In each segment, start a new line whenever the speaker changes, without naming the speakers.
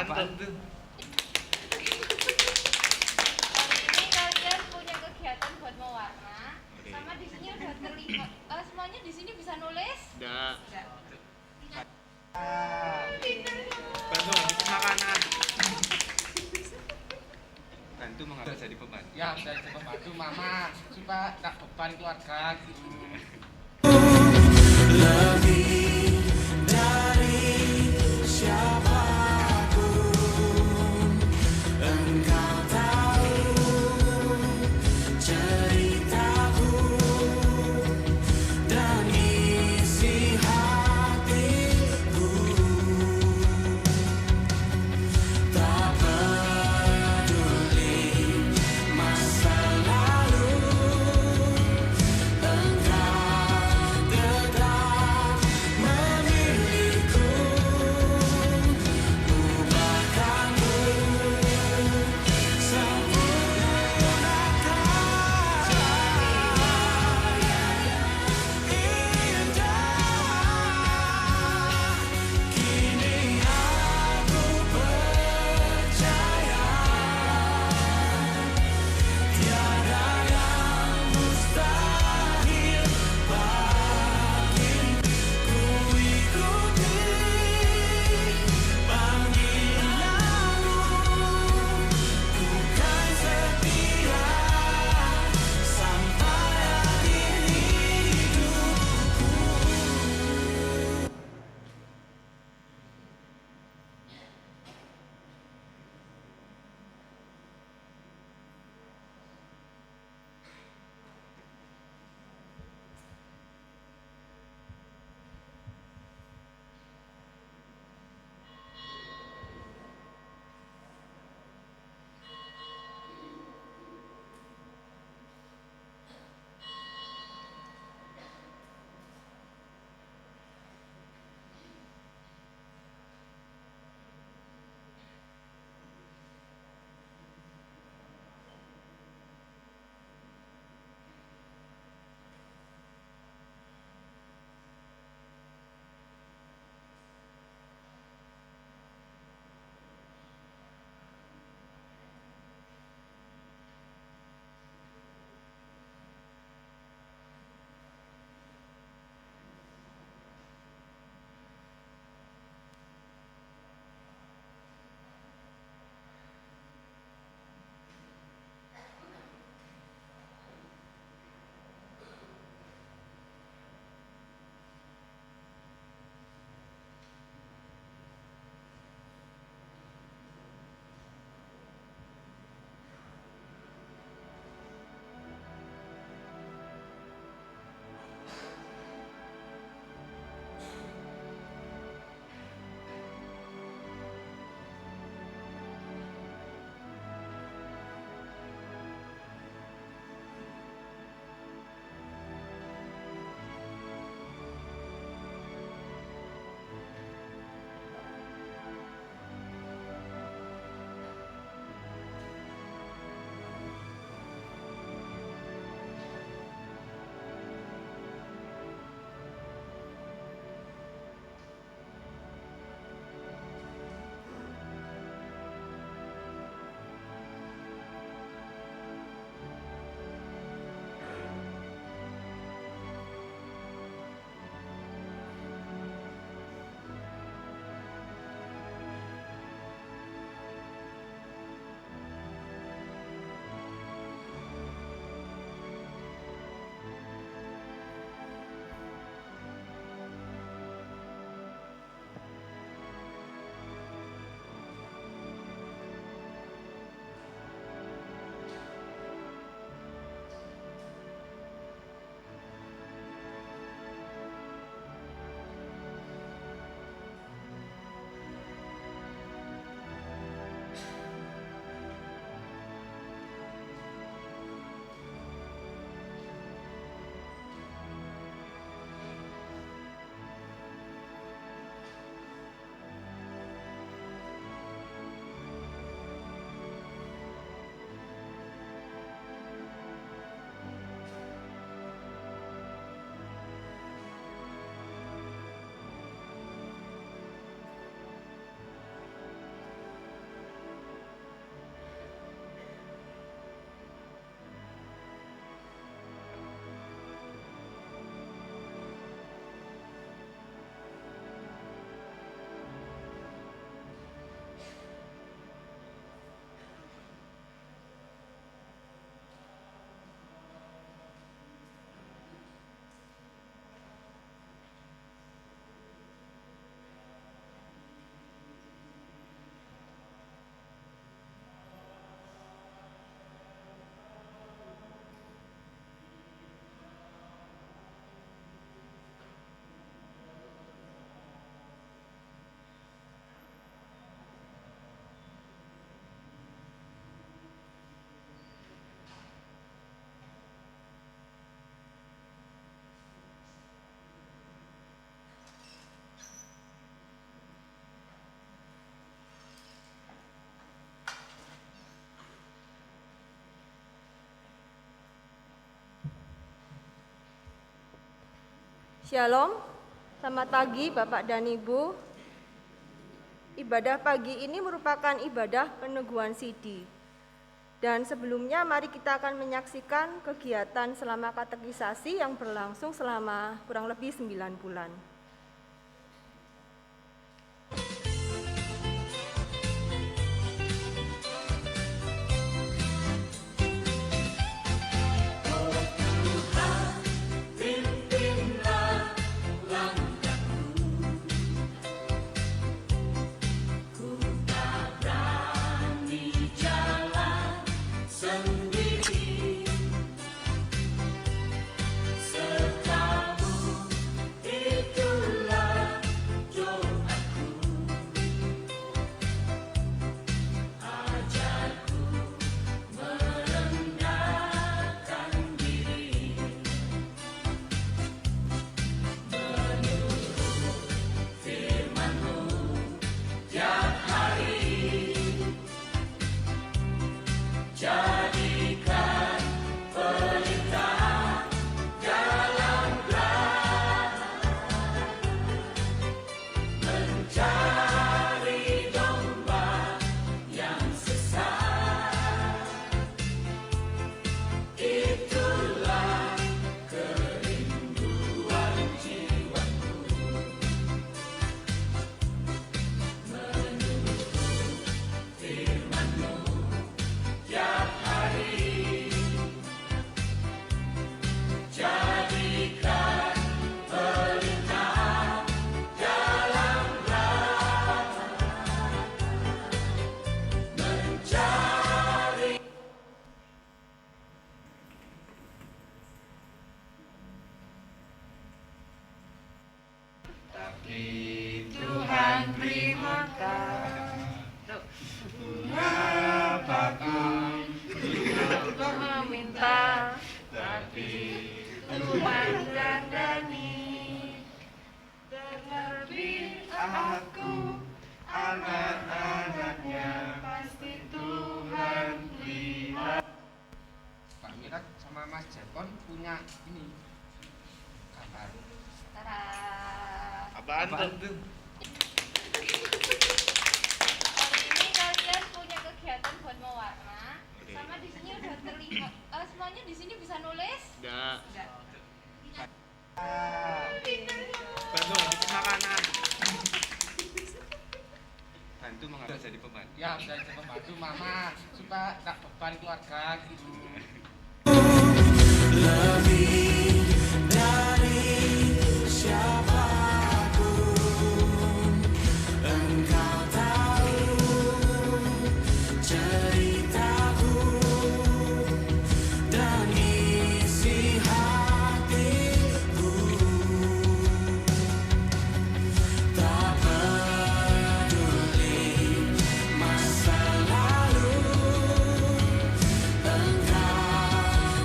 Apaan tuh?
Hari ini kalian punya kegiatan buat mewarna. Sama di sini udah terlihat. Semuanya di sini bisa nulis?
Udah.
Bantu habis makanan.
Bantu mengapa jadi pembantu?
Ya, saya coba bantu mama supaya tak beban keluarga gitu.
Lebih dari siapapun engkau tahu ceritaku dan isi hatiku. Tak peduli masa lalu, engkau tetap memilihku.
Shalom, selamat pagi Bapak dan Ibu. Ibadah pagi ini merupakan ibadah peneguhan sidi. Dan sebelumnya mari kita akan menyaksikan kegiatan selama katekisasi yang berlangsung selama kurang lebih 9 bulan.
Tuhan beri makan Bapakku untuk meminta, tapi Tuhan dandani. Terlebih aku, anak-anaknya, pasti Tuhan lihat. Pak Mirat sama Mas Jepon punya ini kabar.
Tara.
Apaan tuh?
Hari ini kalian punya kegiatan buat mewarna. Sama di sini udah terlihat. Semuanya di sini bisa nulis?
Enggak.
Enggak.
Bantu makanan. Bantu mengapa jadi pembantu?
Ya, saya coba bantu mama supaya tak beban keluarga gitu.
lebih dari siapapun. Engkau tahu ceritaku dan isi hatiku. Tak peduli masa lalu, Engkau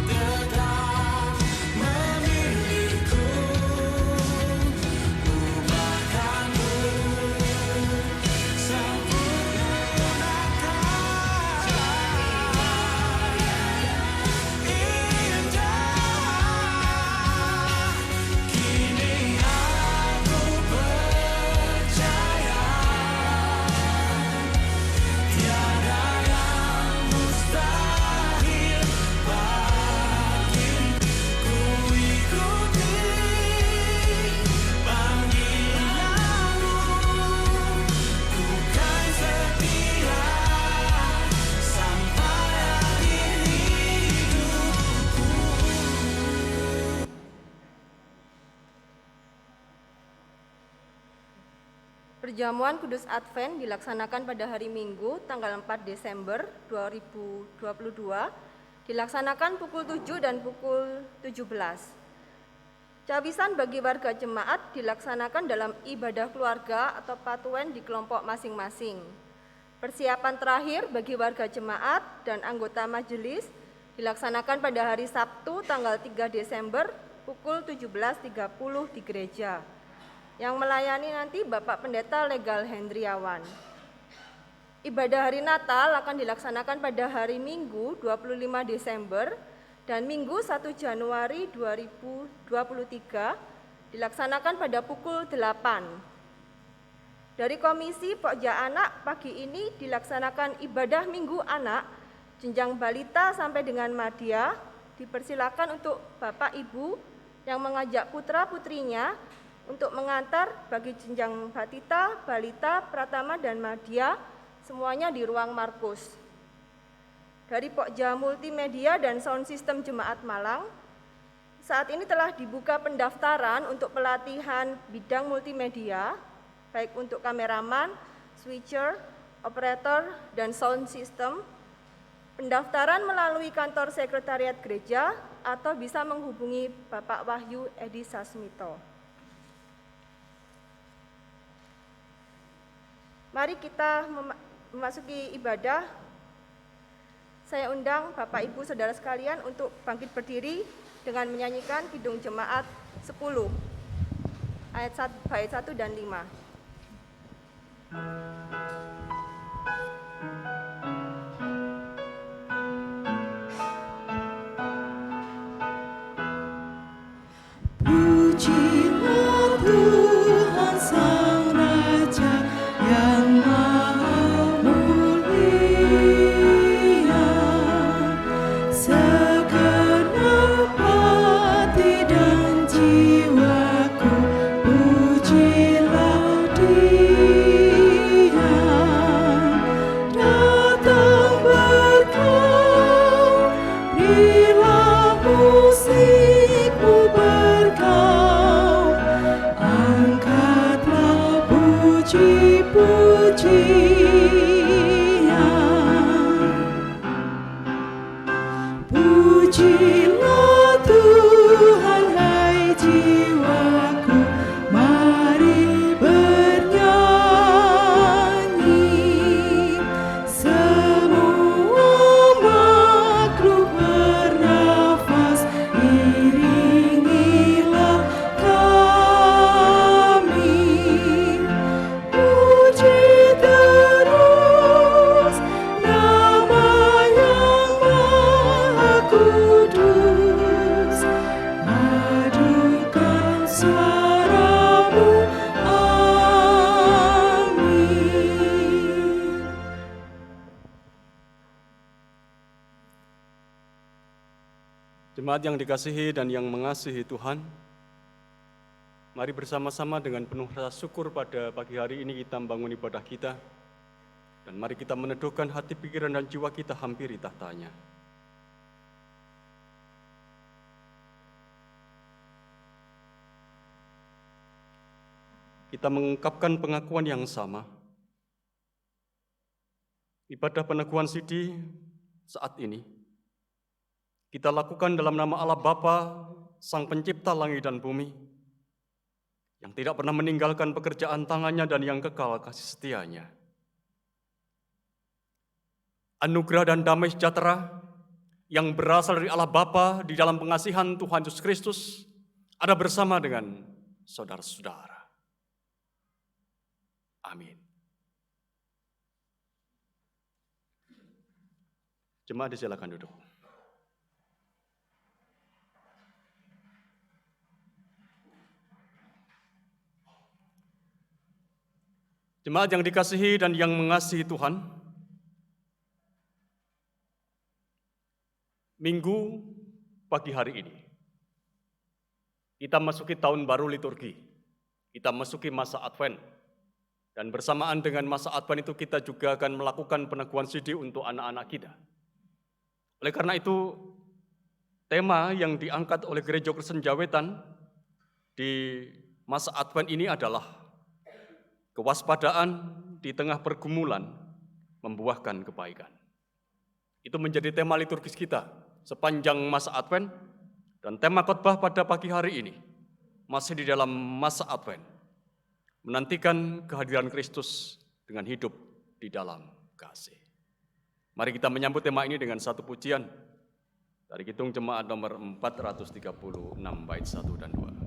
tetap memilihku. Ubahkanku, sempurnakan indah. Kini aku percaya tiada yang mustahil bagiku. Ikuti panggilanmu, ku kan setia sampai akhir hidupku.
Perjamuan Kudus Advent dilaksanakan pada hari Minggu tanggal 4 Desember 2022, dilaksanakan pukul 7 dan pukul 17. Cawisan bagi warga jemaat dilaksanakan dalam ibadah keluarga atau patuen di kelompok masing-masing. Persiapan terakhir bagi warga jemaat dan anggota majelis dilaksanakan pada hari Sabtu tanggal 3 Desember pukul 17.30 di gereja. Yang melayani nanti Bapak Pendeta Legal Hendriawan. Ibadah hari Natal akan dilaksanakan pada hari Minggu 25 Desember dan Minggu 1 Januari 2023 dilaksanakan pada pukul 8. Dari Komisi Pokja Anak, pagi ini dilaksanakan ibadah Minggu Anak, jenjang balita sampai dengan madya. Dipersilakan untuk Bapak Ibu yang mengajak putra-putrinya untuk mengantar bagi jenjang batita, balita, pratama, dan madya, semuanya di ruang Markus. Dari Pokja Multimedia dan Sound System Jemaat Malang, saat ini telah dibuka pendaftaran untuk pelatihan bidang multimedia, baik untuk kameraman, switcher, operator, dan sound system. Pendaftaran melalui kantor sekretariat gereja atau bisa menghubungi Bapak Wahyu Edi Sasmito. Mari kita memasuki ibadah. Saya undang Bapak Ibu Saudara sekalian untuk bangkit berdiri dengan menyanyikan Kidung Jemaat 10 ayat 1 dan 5.
Pujilah Tuhan Sang Raja yang Maha Mulia, segenap hati dan jiwaku pujilah Dia. Datang berkau, berilah musikmu berkau, angkatlah puji-pujian. Pujilah Tuhan hai jiwaku, mari bernyanyi. Semua makhluk bernafas, iringilah kami. Puji terus nama yang Maha Kudus, adukan suaramu, amin.
Jemaat yang dikasihi dan yang mengasihi Tuhan, mari bersama-sama dengan penuh rasa syukur pada pagi hari ini kita membangun ibadah kita, dan mari kita meneduhkan hati, pikiran, dan jiwa kita hampiri tahtanya. Kita mengungkapkan pengakuan yang sama. Ibadah peneguhan sidi saat ini kita lakukan dalam nama Allah Bapa, Sang Pencipta langit dan bumi, yang tidak pernah meninggalkan pekerjaan tangannya dan yang kekal kasih setianya. Anugerah dan damai sejahtera yang berasal dari Allah Bapa di dalam pengasihan Tuhan Yesus Kristus ada bersama dengan saudara-saudara. Amin. Jemaat disilakan duduk. Jemaat yang dikasihi dan yang mengasihi Tuhan, Minggu pagi hari ini, kita masuki tahun baru liturgi, kita masuki masa Advent, dan bersamaan dengan masa Advent itu kita juga akan melakukan peneguhan sidi untuk anak-anak kita. Oleh karena itu, tema yang diangkat oleh Gereja Kristen Jawetan di masa Advent ini adalah kewaspadaan di tengah pergumulan membuahkan kebaikan. Itu menjadi tema liturgis kita sepanjang masa Advent, dan tema khotbah pada pagi hari ini masih di dalam masa Advent, menantikan kehadiran Kristus dengan hidup di dalam kasih. Mari kita menyambut tema ini dengan satu pujian dari Kidung Jemaat nomor 436 bait 1 dan 2.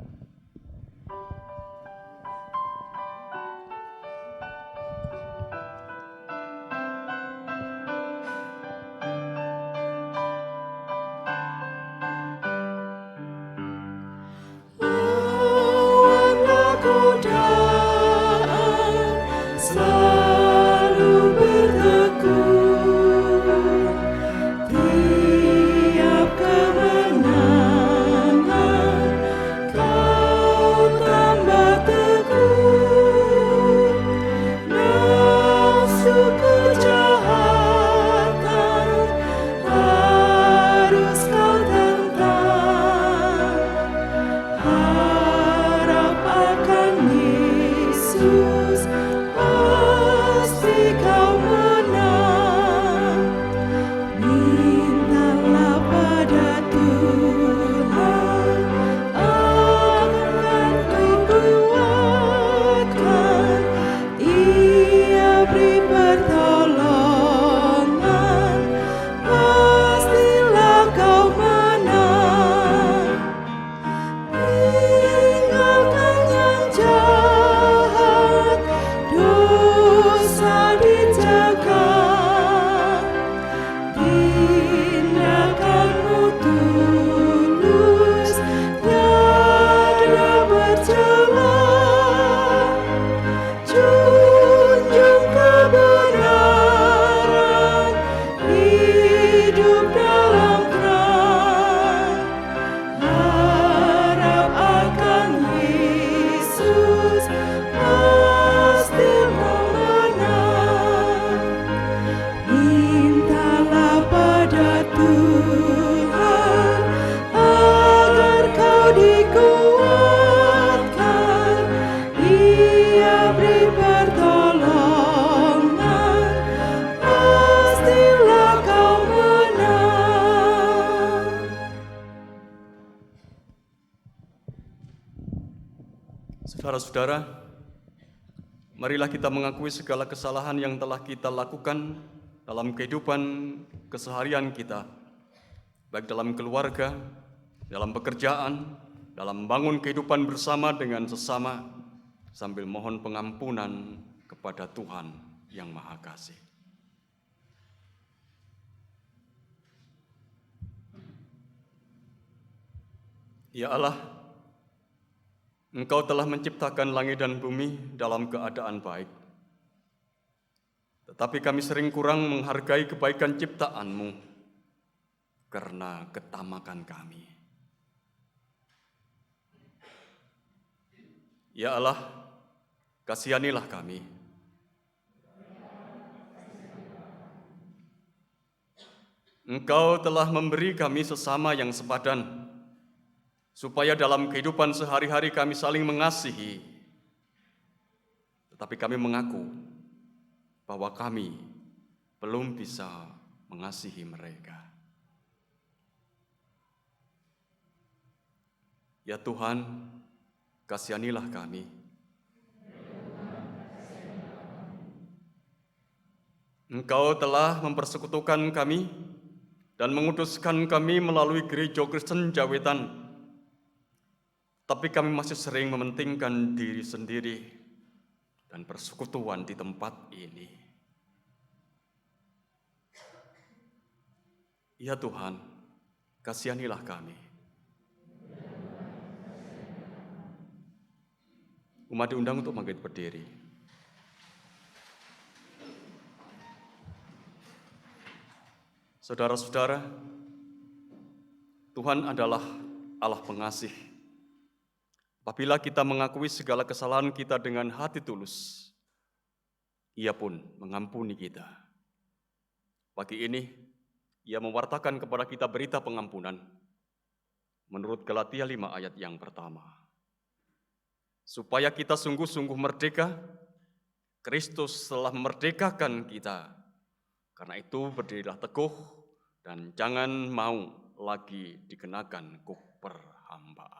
Saudara-saudara, marilah kita mengakui segala kesalahan yang telah kita lakukan dalam kehidupan keseharian kita, baik dalam keluarga, dalam pekerjaan, dalam membangun kehidupan bersama dengan sesama, sambil mohon pengampunan kepada Tuhan yang Maha Kasih. Ya Allah, Engkau telah menciptakan langit dan bumi dalam keadaan baik. Tetapi kami sering kurang menghargai kebaikan ciptaan-Mu karena ketamakan kami. Ya Allah, kasihanilah kami. Engkau telah memberi kami sesama yang sepadan, supaya dalam kehidupan sehari-hari kami saling mengasihi. Tetapi kami mengaku bahwa kami belum bisa mengasihi mereka. Ya Tuhan, kasihanilah kami. Engkau telah mempersekutukan kami dan menguduskan kami melalui Gereja Kristen Jawetan. Tapi kami masih sering mementingkan diri sendiri dan persekutuan di tempat ini. Ya Tuhan, kasihanilah kami. Umat diundang untuk bangkit berdiri. Saudara-saudara, Tuhan adalah Allah pengasih. Apabila kita mengakui segala kesalahan kita dengan hati tulus, Ia pun mengampuni kita. Pagi ini, Ia mewartakan kepada kita berita pengampunan menurut Galatia 5 ayat yang pertama. Supaya kita sungguh-sungguh merdeka, Kristus telah memerdekakan kita. Karena itu berdirilah teguh dan jangan mau lagi dikenakan kuk perhambaan.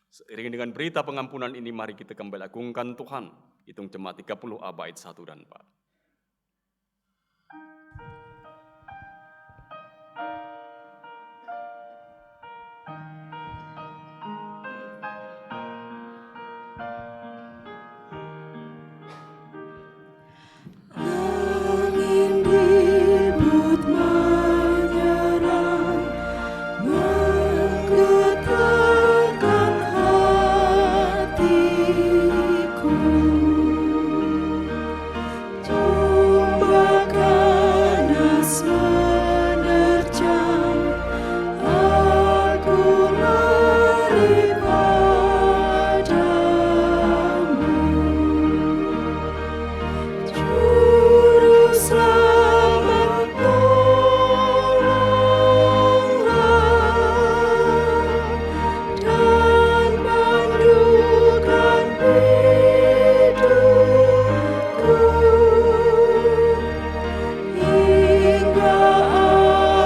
Seiring dengan berita pengampunan ini, mari kita kembali agungkan Tuhan. Hitung jemaat 30A bait 1 dan 4.
Angin ribut menyerang, menggetarkan hatiku. Tombak ganas menerjang, aku lari padamu. Juru selamat tolonglah, dan pandukan hidupku, hingga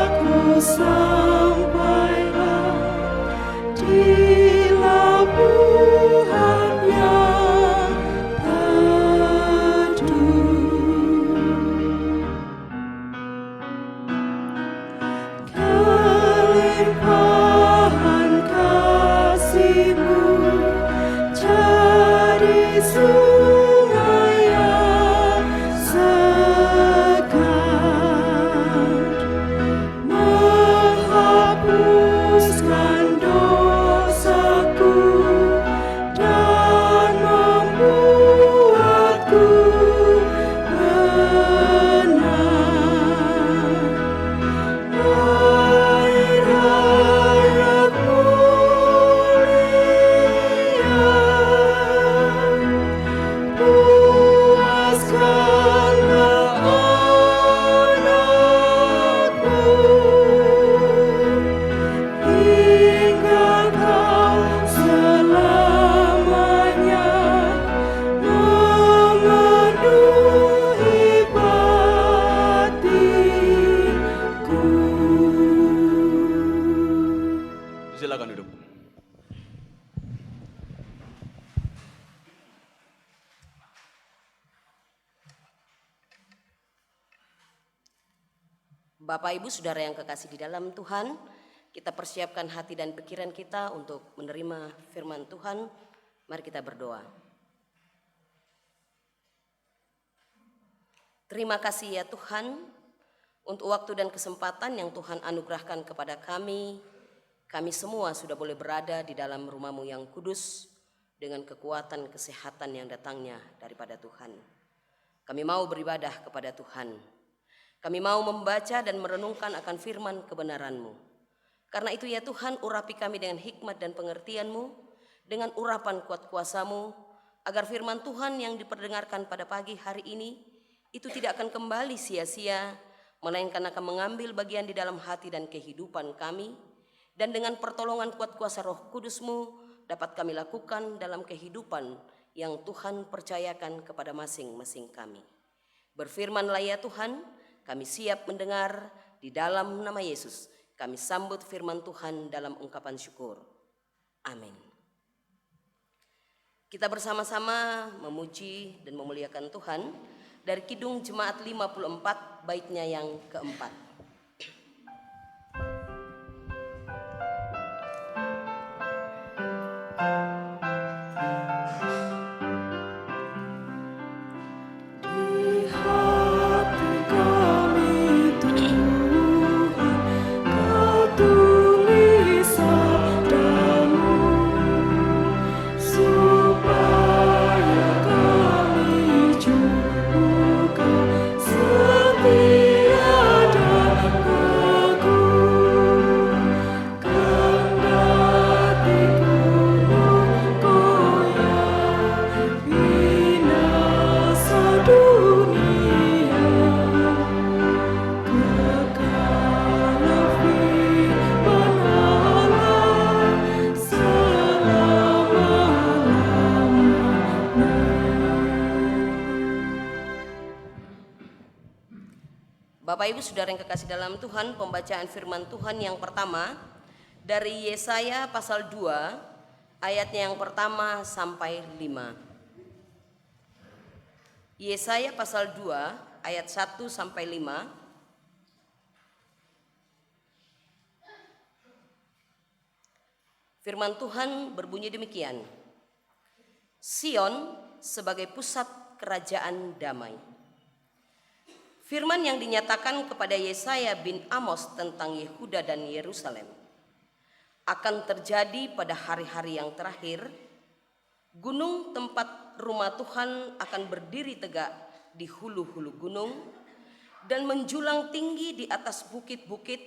aku sampailah di labuhan yang teduh. Kelimpahan kasih-Mu jadi sungai yang segar, menghapuskan dosaku dan membuatku benar. Air harap mulia, puaskanlah anakku, hingga Kau selamanya memenuhi batinku.
Silakan duduk.
Bapak Ibu Saudara yang kekasih di dalam Tuhan, kita persiapkan hati dan pikiran kita untuk menerima firman Tuhan. Mari kita berdoa. Terima kasih ya Tuhan untuk waktu dan kesempatan yang Tuhan anugerahkan kepada kami. Kami semua sudah boleh berada di dalam rumah-Mu yang kudus dengan kekuatan kesehatan yang datangnya daripada Tuhan. Kami mau beribadah kepada Tuhan. Kami mau membaca dan merenungkan akan firman kebenaran-Mu. Karena itu ya Tuhan, urapi kami dengan hikmat dan pengertian-Mu, dengan urapan kuat kuasa-Mu, agar firman Tuhan yang diperdengarkan pada pagi hari ini, itu tidak akan kembali sia-sia, melainkan akan mengambil bagian di dalam hati dan kehidupan kami, dan dengan pertolongan kuat kuasa Roh Kudus-Mu, dapat kami lakukan dalam kehidupan yang Tuhan percayakan kepada masing-masing kami. Berfirmanlah ya Tuhan, kami siap mendengar di dalam nama Yesus. Kami sambut firman Tuhan dalam ungkapan syukur. Amin. Kita bersama-sama memuji dan memuliakan Tuhan dari Kidung Jemaat 54 baitnya yang keempat. Bapak Ibu Saudara yang kekasih dalam Tuhan, pembacaan firman Tuhan yang pertama dari Yesaya pasal 2 ayatnya yang pertama sampai 5. Yesaya pasal 2 ayat 1 sampai 5. Firman Tuhan berbunyi demikian. Sion sebagai pusat kerajaan damai. Firman yang dinyatakan kepada Yesaya bin Amos tentang Yehuda dan Yerusalem akan terjadi pada hari-hari yang terakhir. Gunung tempat rumah Tuhan akan berdiri tegak di hulu-hulu gunung dan menjulang tinggi di atas bukit-bukit.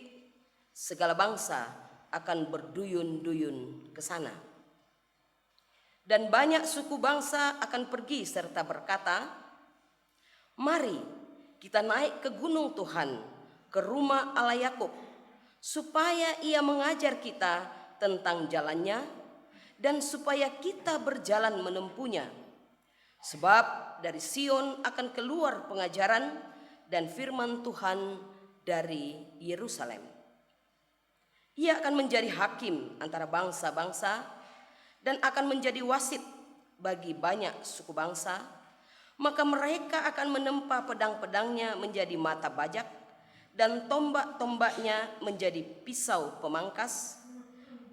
Segala bangsa akan berduyun-duyun ke sana. Dan banyak suku bangsa akan pergi serta berkata, mari kita naik ke gunung Tuhan, ke rumah Allah Yakub, supaya Ia mengajar kita tentang jalannya dan supaya kita berjalan menempuhnya. Sebab dari Sion akan keluar pengajaran dan firman Tuhan dari Yerusalem. Ia akan menjadi hakim antara bangsa-bangsa dan akan menjadi wasit bagi banyak suku bangsa. Maka mereka akan menempa pedang-pedangnya menjadi mata bajak dan tombak-tombaknya menjadi pisau pemangkas.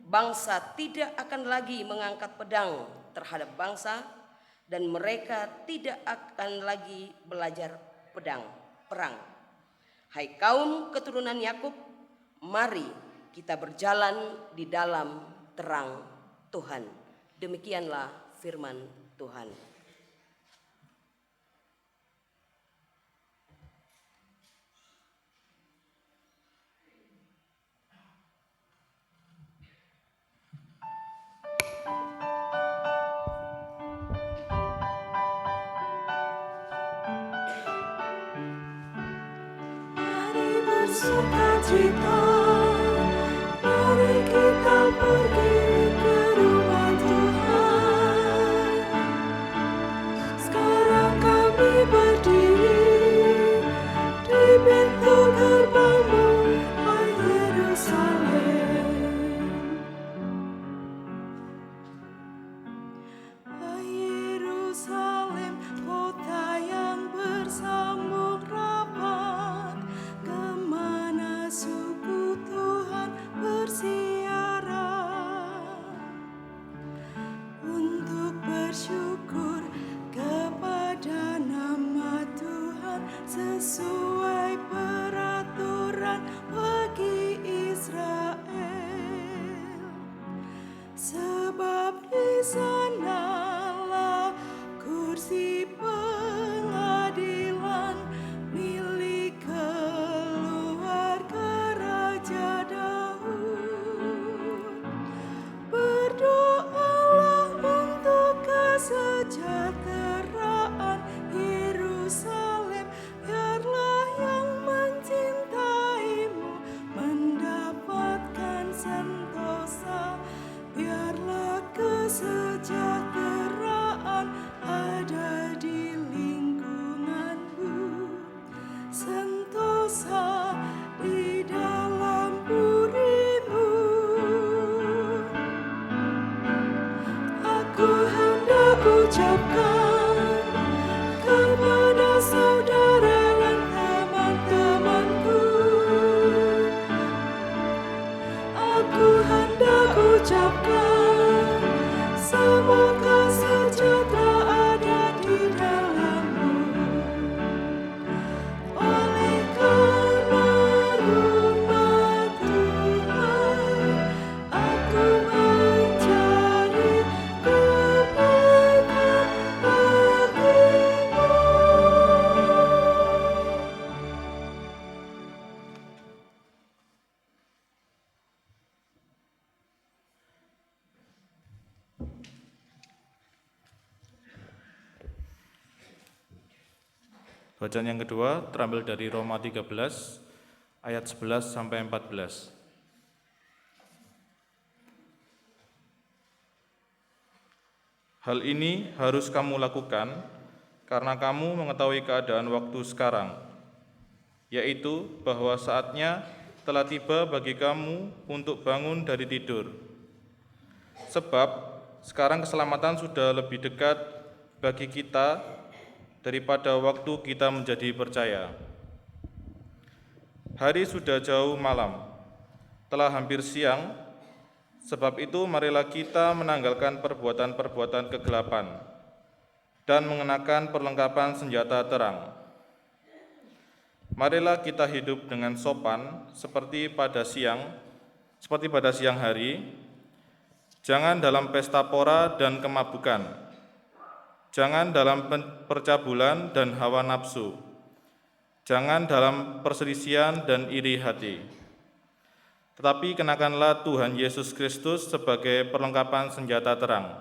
Bangsa tidak akan lagi mengangkat pedang terhadap bangsa dan mereka tidak akan lagi belajar perang. Hai kaum keturunan Yakub, mari kita berjalan di dalam terang Tuhan. Demikianlah firman Tuhan.
Sukacita, mari kita pergi ke rumah Tuhan. Sekarang kami berdiri di pintu gerbang-Mu, hai Yerusalem. Hai Yerusalem, kota yang bersambung rapat, kemana sanalah kursi pengadilan milik keluarga Raja Daud. Berdoalah untuk kesejahteraan Yerusalem, biarlah yang mencintaimu mendapatkan sentosa, biarlah kesejahteraan ada di lingkunganmu, sentosa di dalam burimu. Aku hendak ucapkan kepada saudara dan teman-temanku, aku hendak ucapkan semoga sejahtera ada di dalammu. Oleh karena rumah Tuhan, aku mencari kebaikan bagimu.
Bacaan yang kedua terambil dari Roma 13 ayat 11 sampai 14. Hal ini harus kamu lakukan karena kamu mengetahui keadaan waktu sekarang, yaitu bahwa saatnya telah tiba bagi kamu untuk bangun dari tidur. Sebab sekarang keselamatan sudah lebih dekat bagi kita daripada waktu kita menjadi percaya. Hari sudah jauh malam, telah hampir siang, sebab itu marilah kita menanggalkan perbuatan-perbuatan kegelapan dan mengenakan perlengkapan senjata terang. Marilah kita hidup dengan sopan seperti pada siang hari, jangan dalam pesta pora dan kemabukan, jangan dalam percabulan dan hawa nafsu, jangan dalam perselisihan dan iri hati. Tetapi kenakanlah Tuhan Yesus Kristus sebagai perlengkapan senjata terang.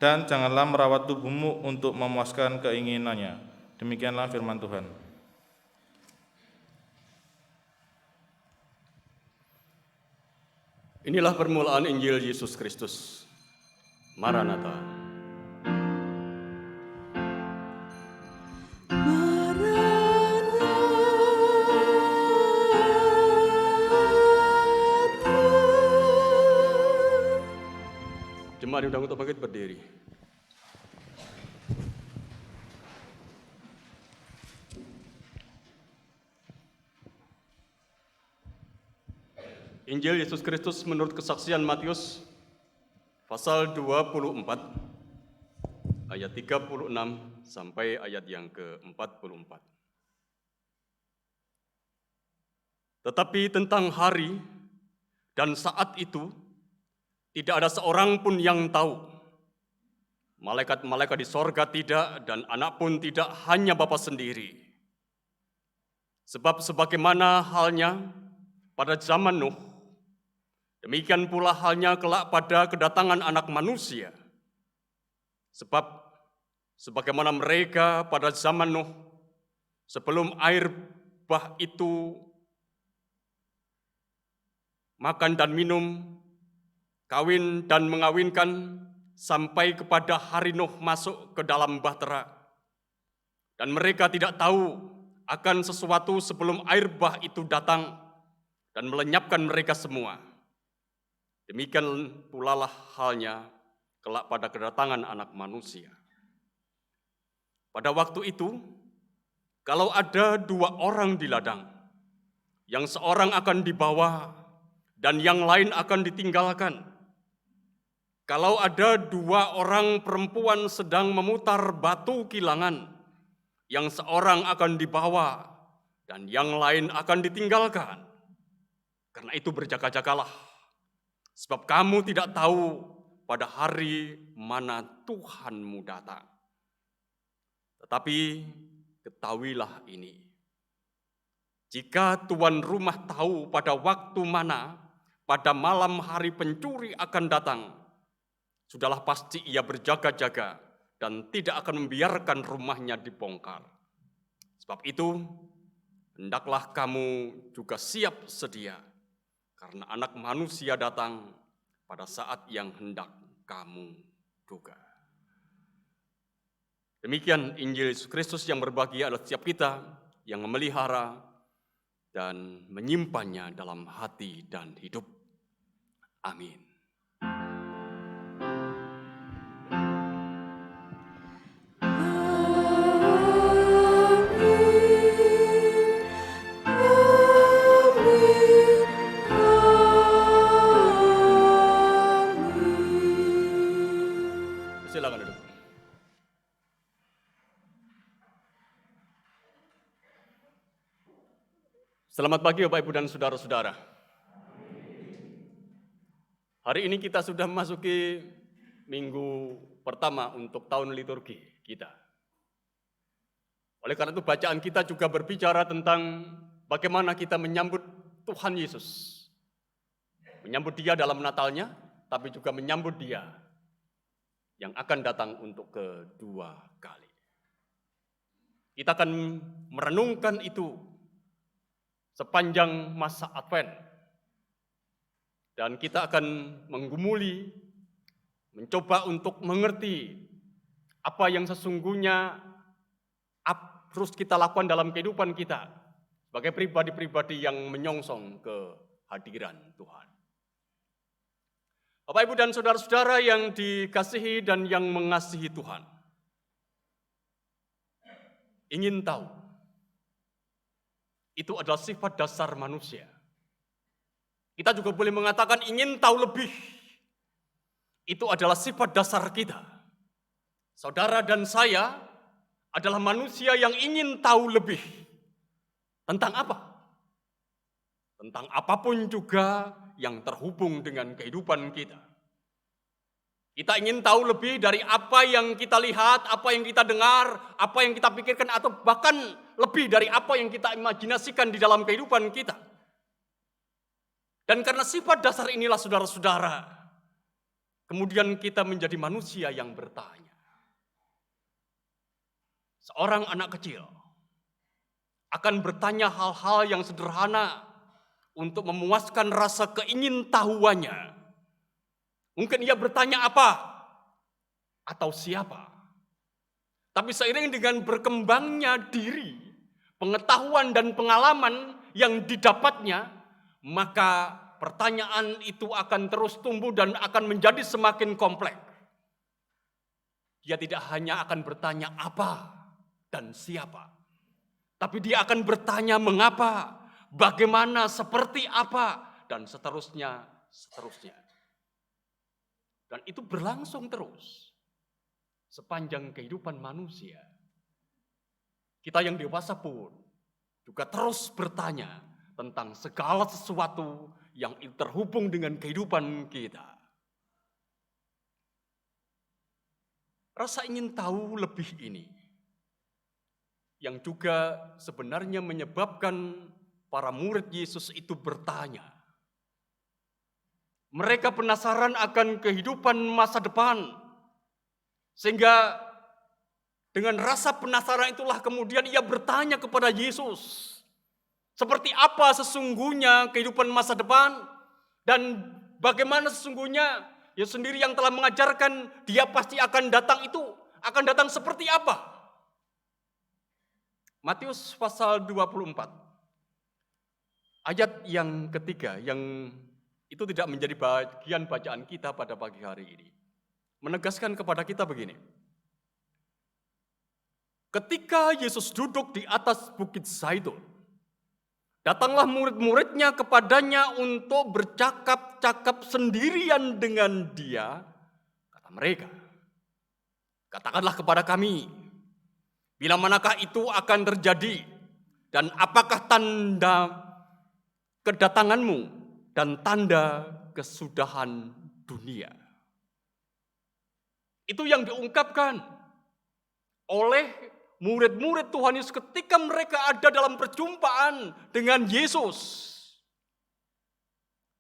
Dan janganlah merawat tubuhmu untuk memuaskan keinginannya. Demikianlah firman Tuhan.
Inilah permulaan Injil Yesus Kristus. Maranatha. Jemaat diundang untuk bangkit berdiri. Injil Yesus Kristus menurut kesaksian Matius pasal 24 ayat 36 sampai ayat yang ke-44. Tetapi tentang hari dan saat itu tidak ada seorang pun yang tahu. Malaikat-malaikat di sorga tidak, dan anak pun tidak, hanya Bapa sendiri. Sebab sebagaimana halnya pada zaman Nuh, demikian pula halnya kelak pada kedatangan Anak Manusia. Sebab sebagaimana mereka pada zaman Nuh, sebelum air bah itu makan dan minum, kawin dan mengawinkan, sampai kepada hari Nuh masuk ke dalam bahtera. Dan mereka tidak tahu akan sesuatu sebelum air bah itu datang dan melenyapkan mereka semua. Demikian pula lah halnya kelak pada kedatangan Anak Manusia. Pada waktu itu, kalau ada dua orang di ladang, yang seorang akan dibawa dan yang lain akan ditinggalkan. Kalau ada dua orang perempuan sedang memutar batu kilangan, yang seorang akan dibawa dan yang lain akan ditinggalkan. Karena itu berjaga-jagalah, sebab kamu tidak tahu pada hari mana Tuhanmu datang. Tetapi ketahuilah ini, jika tuan rumah tahu pada waktu mana pada malam hari pencuri akan datang, sudahlah pasti ia berjaga-jaga dan tidak akan membiarkan rumahnya dibongkar. Sebab itu, hendaklah kamu juga siap sedia, karena Anak Manusia datang pada saat yang hendak kamu duga. Demikian Injil Yesus Kristus yang berbahagia adalah setiap kita yang memelihara dan menyimpannya dalam hati dan hidup. Amin. Silakan duduk. Selamat pagi Bapak Ibu dan saudara-saudara. Hari ini kita sudah memasuki minggu pertama untuk tahun liturgi kita. Oleh karena itu bacaan kita juga berbicara tentang bagaimana kita menyambut Tuhan Yesus. Menyambut Dia dalam Natalnya, tapi juga menyambut Dia yang akan datang untuk kedua kali. Kita akan merenungkan itu sepanjang masa Advent. Dan kita akan menggumuli, mencoba untuk mengerti apa yang sesungguhnya harus kita lakukan dalam kehidupan kita sebagai pribadi-pribadi yang menyongsong kehadiran Tuhan. Bapak, Ibu, dan saudara-saudara yang dikasihi dan yang mengasihi Tuhan, ingin tahu, itu adalah sifat dasar manusia. Kita juga boleh mengatakan ingin tahu lebih. Itu adalah sifat dasar kita. Saudara dan saya adalah manusia yang ingin tahu lebih. Tentang apa? Tentang apapun juga yang terhubung dengan kehidupan kita. Kita ingin tahu lebih dari apa yang kita lihat, apa yang kita dengar, apa yang kita pikirkan, atau bahkan lebih dari apa yang kita imajinasikan di dalam kehidupan kita. Dan karena sifat dasar inilah saudara-saudara, kemudian kita menjadi manusia yang bertanya. Seorang anak kecil akan bertanya hal-hal yang sederhana untuk memuaskan rasa keingintahuannya. Mungkin ia bertanya apa atau siapa. Tapi seiring dengan berkembangnya diri, pengetahuan dan pengalaman yang didapatnya, maka pertanyaan itu akan terus tumbuh dan akan menjadi semakin kompleks. Dia tidak hanya akan bertanya apa dan siapa, tapi dia akan bertanya mengapa, bagaimana, seperti apa, dan seterusnya. Dan itu berlangsung terus sepanjang kehidupan manusia. Kita yang dewasa pun juga terus bertanya tentang segala sesuatu yang terhubung dengan kehidupan kita. Rasa ingin tahu lebih ini yang juga sebenarnya menyebabkan para murid Yesus itu bertanya. Mereka penasaran akan kehidupan masa depan. Sehingga dengan rasa penasaran itulah kemudian ia bertanya kepada Yesus. Seperti apa sesungguhnya kehidupan masa depan? Dan bagaimana sesungguhnya Yesus sendiri yang telah mengajarkan Dia pasti akan datang itu, akan datang seperti apa? Matius pasal 24. Ayat yang ketiga yang itu tidak menjadi bagian bacaan kita pada pagi hari ini. Menegaskan kepada kita begini. Ketika Yesus duduk di atas bukit Zaitun, datanglah murid-muridnya kepadanya untuk bercakap-cakap sendirian dengan Dia. Kata mereka, katakanlah kepada kami, bila manakah itu akan terjadi? Dan apakah tanda kedatanganmu dan tanda kesudahan dunia? Itu yang diungkapkan oleh murid-murid Tuhan Yesus ketika mereka ada dalam perjumpaan dengan Yesus.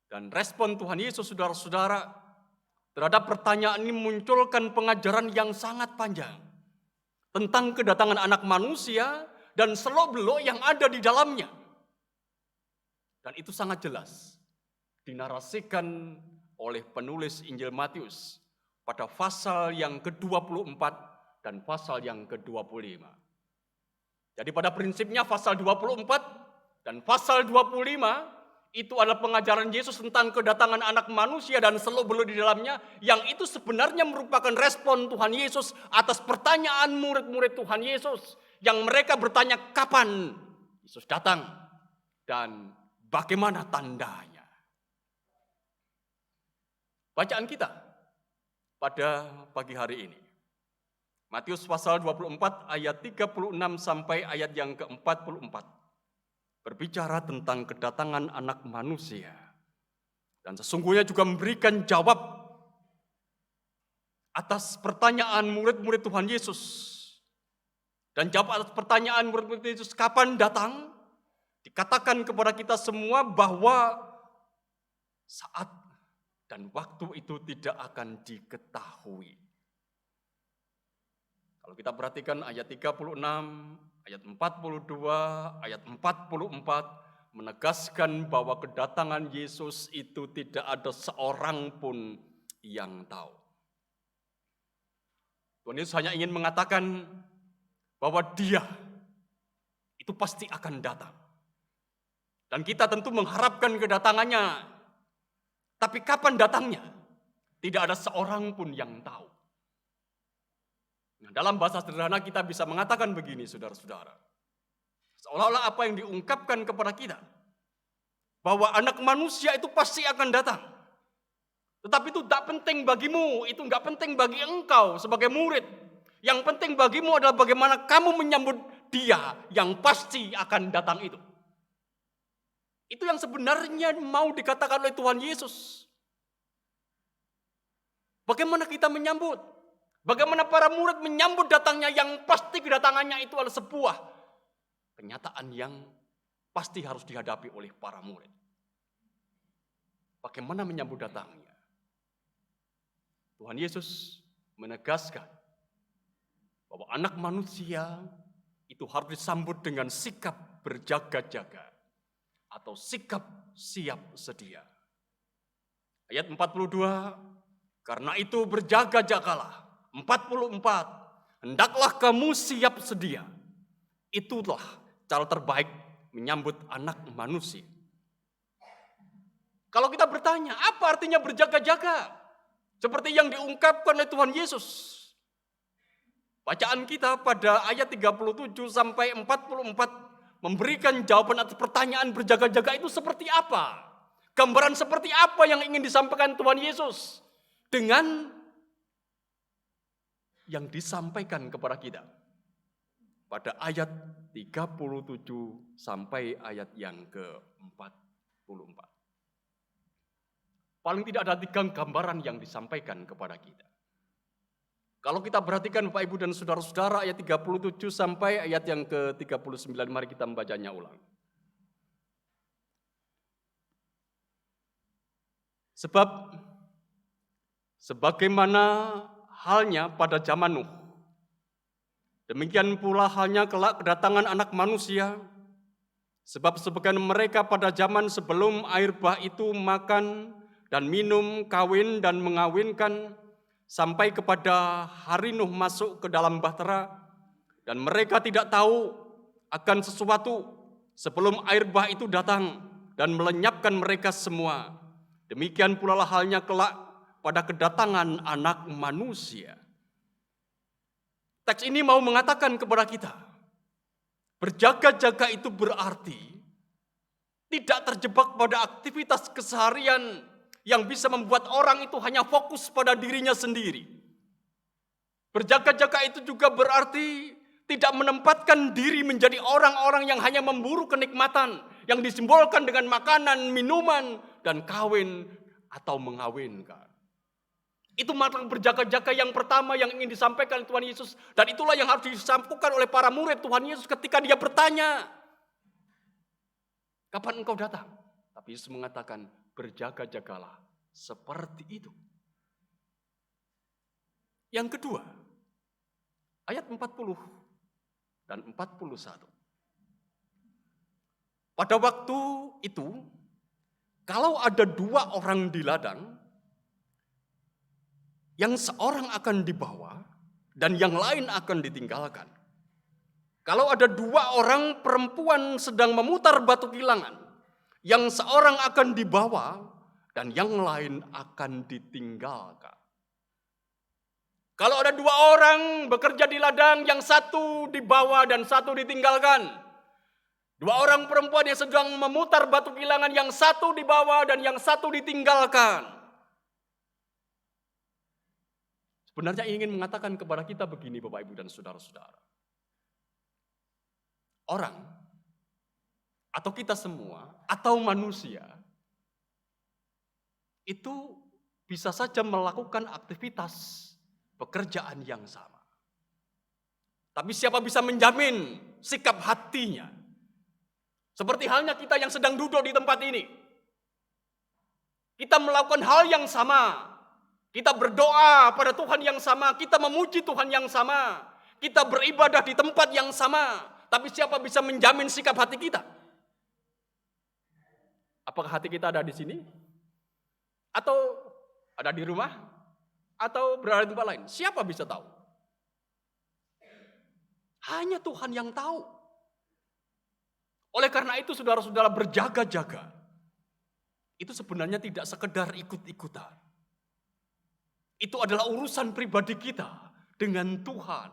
Dan respon Tuhan Yesus, saudara-saudara, terhadap pertanyaan ini munculkan pengajaran yang sangat panjang tentang kedatangan anak manusia dan seluk-beluk yang ada di dalamnya. Dan itu sangat jelas dinarasikan oleh penulis Injil Matius pada pasal yang ke-24 dan pasal yang ke-25. Jadi pada prinsipnya pasal 24 dan pasal 25 itu adalah pengajaran Yesus tentang kedatangan anak manusia dan seluk-beluk di dalamnya, yang itu sebenarnya merupakan respon Tuhan Yesus atas pertanyaan murid-murid Tuhan Yesus yang mereka bertanya kapan Yesus datang dan bagaimana tandanya. Bacaan kita pada pagi hari ini, Matius pasal 24 ayat 36 sampai ayat yang ke-44. Berbicara tentang kedatangan anak manusia. Dan sesungguhnya juga memberikan jawab atas pertanyaan murid-murid Tuhan Yesus. Dan jawab atas pertanyaan murid-murid Yesus kapan datang, dikatakan kepada kita semua bahwa saat dan waktu itu tidak akan diketahui. Kalau kita perhatikan ayat 36, ayat 42, ayat 44 menegaskan bahwa kedatangan Yesus itu tidak ada seorang pun yang tahu. Tuhan Yesus hanya ingin mengatakan bahwa Dia itu pasti akan datang. Dan kita tentu mengharapkan kedatangannya. Tapi kapan datangnya? Tidak ada seorang pun yang tahu. Nah, dalam bahasa sederhana kita bisa mengatakan begini, saudara-saudara. Seolah-olah apa yang diungkapkan kepada kita, bahwa anak manusia itu pasti akan datang. Tetapi itu tak penting bagimu, itu enggak penting bagi engkau sebagai murid. Yang penting bagimu adalah bagaimana kamu menyambut Dia yang pasti akan datang itu. Itu yang sebenarnya mau dikatakan oleh Tuhan Yesus. Bagaimana kita menyambut? Bagaimana para murid menyambut datangnya yang pasti kedatangannya itu adalah sebuah kenyataan yang pasti harus dihadapi oleh para murid. Bagaimana menyambut datangnya? Tuhan Yesus menegaskan bahwa anak manusia itu harus disambut dengan sikap berjaga-jaga atau sikap siap sedia. Ayat 42, karena itu berjaga-jagalah. 44, hendaklah kamu siap sedia. Itulah cara terbaik menyambut anak manusia. Kalau kita bertanya, apa artinya berjaga-jaga? Seperti yang diungkapkan oleh Tuhan Yesus. Bacaan kita pada ayat 37 sampai 44 memberikan jawaban atas pertanyaan berjaga-jaga itu seperti apa? Gambaran seperti apa yang ingin disampaikan Tuhan Yesus dengan yang disampaikan kepada kita pada ayat 37 sampai ayat yang ke-44. Paling tidak ada 3 gambaran yang disampaikan kepada kita. Kalau kita perhatikan Bapak Ibu dan Saudara-saudara ayat 37 sampai ayat yang ke-39, mari kita membacanya ulang. Sebab sebagaimana halnya pada zaman Nuh, demikian pula halnya kelak kedatangan anak manusia. Sebab sebagian mereka pada zaman sebelum air bah itu makan dan minum, kawin dan mengawinkan, sampai kepada hari Nuh masuk ke dalam bahtera, dan mereka tidak tahu akan sesuatu sebelum air bah itu datang dan melenyapkan mereka semua. Demikian pula halnya kelak pada kedatangan anak manusia. Teks ini mau mengatakan kepada kita, berjaga-jaga itu berarti tidak terjebak pada aktivitas keseharian yang bisa membuat orang itu hanya fokus pada dirinya sendiri. Berjaga-jaga itu juga berarti tidak menempatkan diri menjadi orang-orang yang hanya memburu kenikmatan yang disimbolkan dengan makanan, minuman, dan kawin atau mengawinkan. Itu makna berjaga-jaga yang pertama yang ingin disampaikan Tuhan Yesus. Dan itulah yang harus disampaikan oleh para murid Tuhan Yesus ketika dia bertanya, kapan engkau datang? Tapi Yesus mengatakan, berjaga-jagalah seperti itu. Yang kedua, ayat 40 dan 41. Pada waktu itu, kalau ada 2 orang di ladang, yang seorang akan dibawa dan yang lain akan ditinggalkan. Kalau ada 2 orang perempuan sedang memutar batu kilangan, yang seorang akan dibawa dan yang lain akan ditinggalkan. Kalau ada 2 orang bekerja di ladang, yang satu dibawa dan satu ditinggalkan. 2 orang perempuan yang sedang memutar batu kilangan, yang satu dibawa dan yang satu ditinggalkan. Sebenarnya ingin mengatakan kepada kita begini, Bapak, Ibu, dan saudara-saudara. Orang, atau kita semua, atau manusia, itu bisa saja melakukan aktivitas pekerjaan yang sama. Tapi siapa bisa menjamin sikap hatinya? Seperti halnya kita yang sedang duduk di tempat ini. Kita melakukan hal yang sama. Kita berdoa pada Tuhan yang sama, kita memuji Tuhan yang sama, kita beribadah di tempat yang sama. Tapi siapa bisa menjamin sikap hati kita? Apakah hati kita ada di sini? Atau ada di rumah? Atau berada di tempat lain? Siapa bisa tahu? Hanya Tuhan yang tahu. Oleh karena itu saudara-saudara, berjaga-jaga. Itu sebenarnya tidak sekedar ikut-ikutan. Itu adalah urusan pribadi kita dengan Tuhan.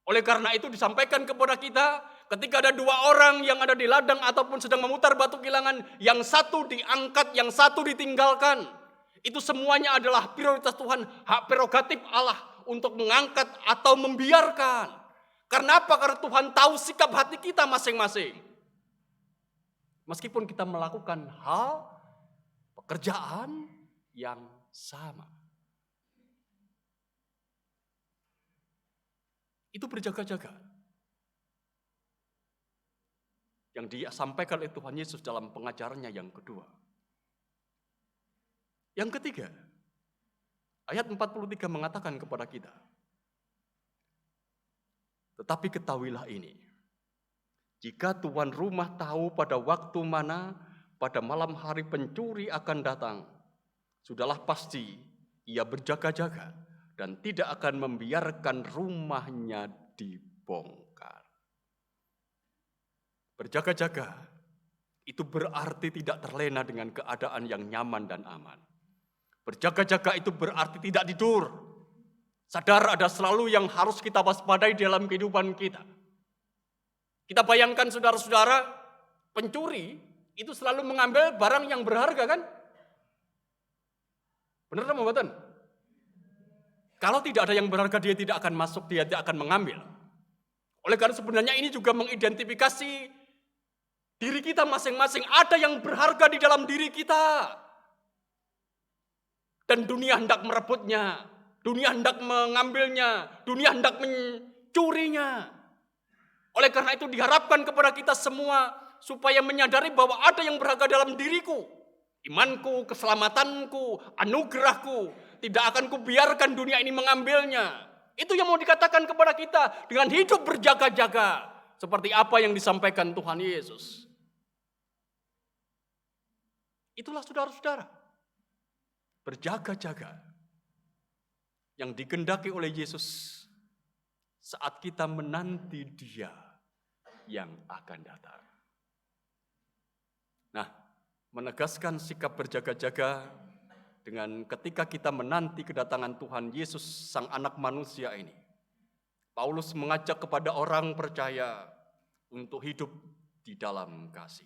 Oleh karena itu disampaikan kepada kita, ketika ada 2 orang yang ada di ladang ataupun sedang memutar batu kilangan, yang satu diangkat, yang satu ditinggalkan. Itu semuanya adalah prioritas Tuhan, hak prerogatif Allah untuk mengangkat atau membiarkan. Karena apa? Karena Tuhan tahu sikap hati kita masing-masing. Meskipun kita melakukan hal, pekerjaan yang sama. Itu berjaga-jaga. Yang disampaikan oleh Tuhan Yesus dalam pengajarannya yang kedua. Yang ketiga, ayat 43 mengatakan kepada kita, tetapi ketahuilah ini, jika tuan rumah tahu pada waktu mana pada malam hari pencuri akan datang, sudahlah pasti ia berjaga-jaga dan tidak akan membiarkan rumahnya dibongkar. Berjaga-jaga itu berarti tidak terlena dengan keadaan yang nyaman dan aman. Berjaga-jaga itu berarti tidak tidur. Sadar ada selalu yang harus kita waspadai dalam kehidupan kita. Kita bayangkan saudara-saudara, pencuri itu selalu mengambil barang yang berharga kan? Benar atau bukan? Kalau tidak ada yang berharga, dia tidak akan masuk, dia tidak akan mengambil. Oleh karena sebenarnya ini juga mengidentifikasi diri kita masing-masing. Ada yang berharga di dalam diri kita. Dan dunia hendak merebutnya. Dunia hendak mengambilnya. Dunia hendak mencurinya. Oleh karena itu diharapkan kepada kita semua supaya menyadari bahwa ada yang berharga dalam diriku. Imanku, keselamatanku, anugerahku. Tidak akan kubiarkan dunia ini mengambilnya. Itu yang mau dikatakan kepada kita dengan hidup berjaga-jaga. Seperti apa yang disampaikan Tuhan Yesus. Itulah saudara-saudara. Berjaga-jaga. Yang dikehendaki oleh Yesus saat kita menanti Dia yang akan datang. Nah, menegaskan sikap berjaga-jaga dengan ketika kita menanti kedatangan Tuhan Yesus, Sang Anak Manusia ini. Paulus mengajak kepada orang percaya untuk hidup di dalam kasih.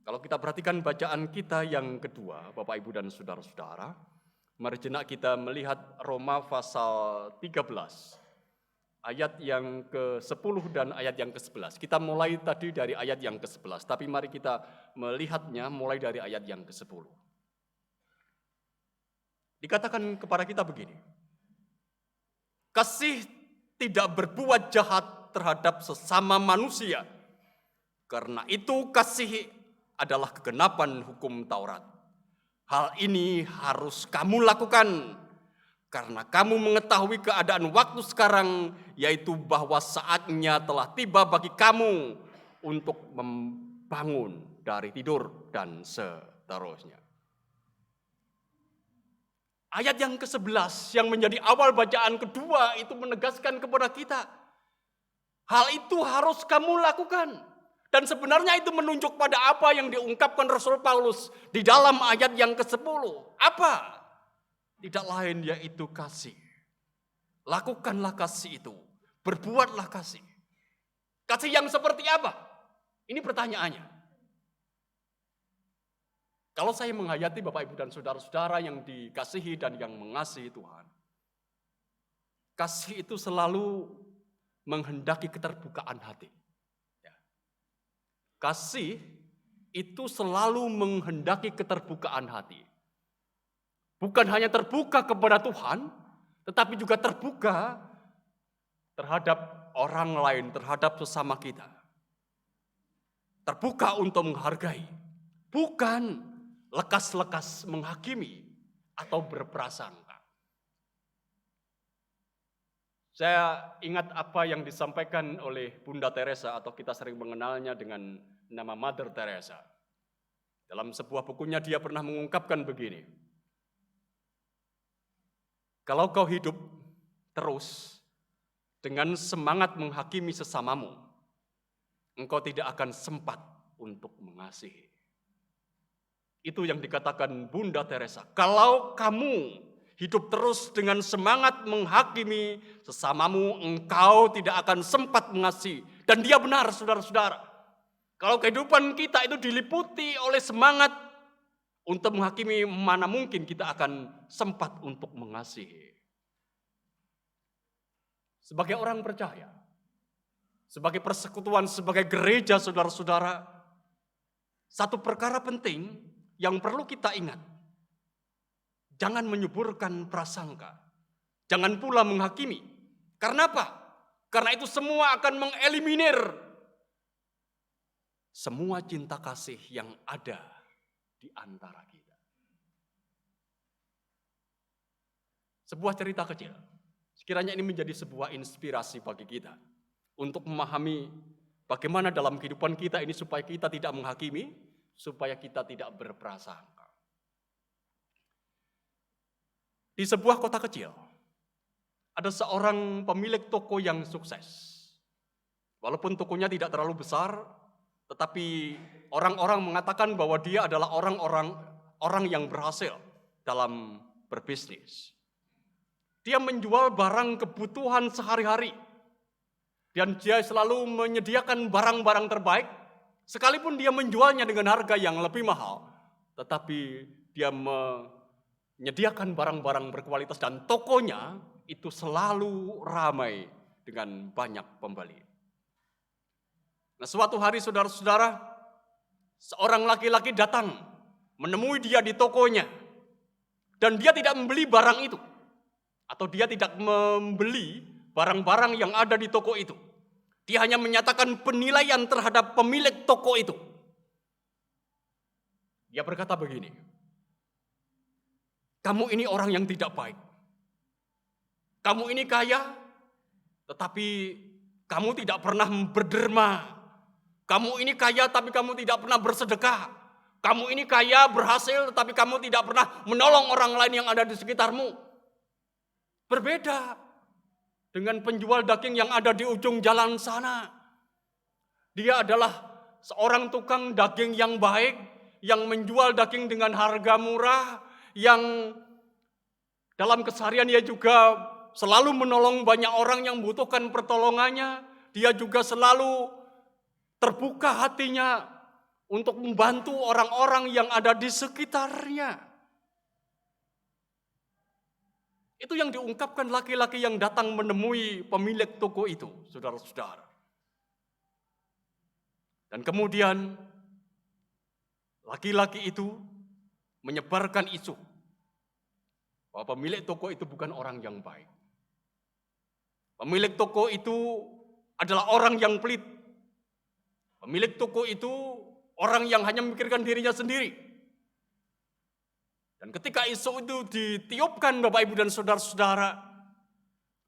Kalau kita perhatikan bacaan kita yang kedua, Bapak, Ibu, dan saudara-saudara, mari jenak kita melihat Roma pasal 13, ayat yang ke-10 dan ayat yang ke-11. Kita mulai tadi dari ayat yang ke-11, tapi mari kita melihatnya mulai dari ayat yang ke-10. Dikatakan kepada kita begini, kasih tidak berbuat jahat terhadap sesama manusia. Karena itu kasih adalah kegenapan hukum Taurat. Hal ini harus kamu lakukan karena kamu mengetahui keadaan waktu sekarang, yaitu bahwa saatnya telah tiba bagi kamu untuk membangun dari tidur dan seterusnya. Ayat yang ke-11 yang menjadi awal bacaan kedua itu menegaskan kepada kita, hal itu harus kamu lakukan. Dan sebenarnya itu menunjuk pada apa yang diungkapkan Rasul Paulus di dalam ayat yang ke-10. Apa? Tidak lain yaitu kasih. Lakukanlah kasih itu. Berbuatlah kasih. Kasih yang seperti apa? Ini pertanyaannya. Kalau saya menghayati Bapak Ibu dan saudara-saudara yang dikasihi dan yang mengasihi Tuhan, kasih itu selalu menghendaki keterbukaan hati. Kasih itu selalu menghendaki keterbukaan hati. Bukan hanya terbuka kepada Tuhan, tetapi juga terbuka terhadap orang lain, terhadap sesama kita. Terbuka untuk menghargai, bukan lekas-lekas menghakimi atau berprasangka. Saya ingat apa yang disampaikan oleh Bunda Teresa atau kita sering mengenalnya dengan nama Mother Teresa. Dalam sebuah bukunya dia pernah mengungkapkan begini. Kalau kau hidup terus dengan semangat menghakimi sesamamu, engkau tidak akan sempat untuk mengasihi. Itu yang dikatakan Bunda Teresa. Kalau kamu hidup terus dengan semangat menghakimi sesamamu, engkau tidak akan sempat mengasihi. Dan dia benar, saudara-saudara. Kalau kehidupan kita itu diliputi oleh semangat untuk menghakimi, mana mungkin kita akan sempat untuk mengasihi. Sebagai orang percaya, sebagai persekutuan, sebagai gereja, saudara-saudara, satu perkara penting yang perlu kita ingat, jangan menyuburkan prasangka, jangan pula menghakimi. Karena apa? Karena itu semua akan mengeliminir semua cinta kasih yang ada di antara kita. Sebuah cerita kecil, sekiranya ini menjadi sebuah inspirasi bagi kita untuk memahami bagaimana dalam kehidupan kita ini supaya kita tidak menghakimi, supaya kita tidak berprasangka. Di sebuah kota kecil, ada seorang pemilik toko yang sukses. Walaupun tokonya tidak terlalu besar, tetapi orang-orang mengatakan bahwa dia adalah orang yang berhasil dalam berbisnis. Dia menjual barang kebutuhan sehari-hari. Dan dia selalu menyediakan barang-barang terbaik, sekalipun dia menjualnya dengan harga yang lebih mahal, tetapi dia menyediakan barang-barang berkualitas dan tokonya itu selalu ramai dengan banyak pembeli. Nah, suatu hari saudara-saudara, seorang laki-laki datang menemui dia di tokonya dan dia tidak membeli barang itu atau dia tidak membeli barang-barang yang ada di toko itu. Dia hanya menyatakan penilaian terhadap pemilik toko itu. Dia berkata begini, kamu ini orang yang tidak baik. Kamu ini kaya, tetapi kamu tidak pernah berderma. Kamu ini kaya, tapi kamu tidak pernah bersedekah. Kamu ini kaya, berhasil, tetapi kamu tidak pernah menolong orang lain yang ada di sekitarmu. Berbeda dengan penjual daging yang ada di ujung jalan sana. Dia adalah seorang tukang daging yang baik, yang menjual daging dengan harga murah, yang dalam keseharian dia juga selalu menolong banyak orang yang membutuhkan pertolongannya. Dia juga selalu terbuka hatinya untuk membantu orang-orang yang ada di sekitarnya. Itu yang diungkapkan laki-laki yang datang menemui pemilik toko itu, saudara-saudara. Dan kemudian laki-laki itu menyebarkan isu bahwa pemilik toko itu bukan orang yang baik. Pemilik toko itu adalah orang yang pelit. Pemilik toko itu orang yang hanya memikirkan dirinya sendiri. Dan ketika isu itu ditiupkan Bapak Ibu dan saudara-saudara,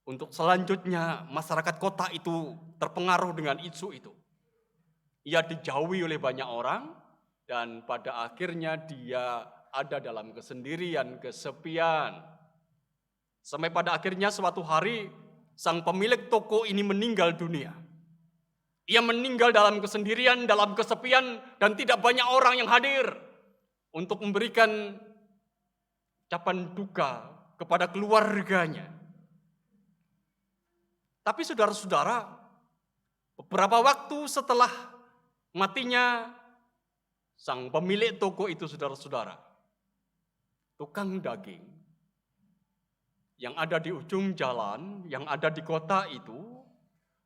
untuk selanjutnya masyarakat kota itu terpengaruh dengan isu itu. Ia dijauhi oleh banyak orang dan pada akhirnya dia ada dalam kesendirian, kesepian. Sampai pada akhirnya suatu hari sang pemilik toko ini meninggal dunia. Ia meninggal dalam kesendirian, dalam kesepian, dan tidak banyak orang yang hadir untuk memberikan ucapan duka kepada keluarganya. Tapi saudara-saudara, beberapa waktu setelah matinya sang pemilik toko itu, saudara-saudara, tukang daging yang ada di ujung jalan, yang ada di kota itu,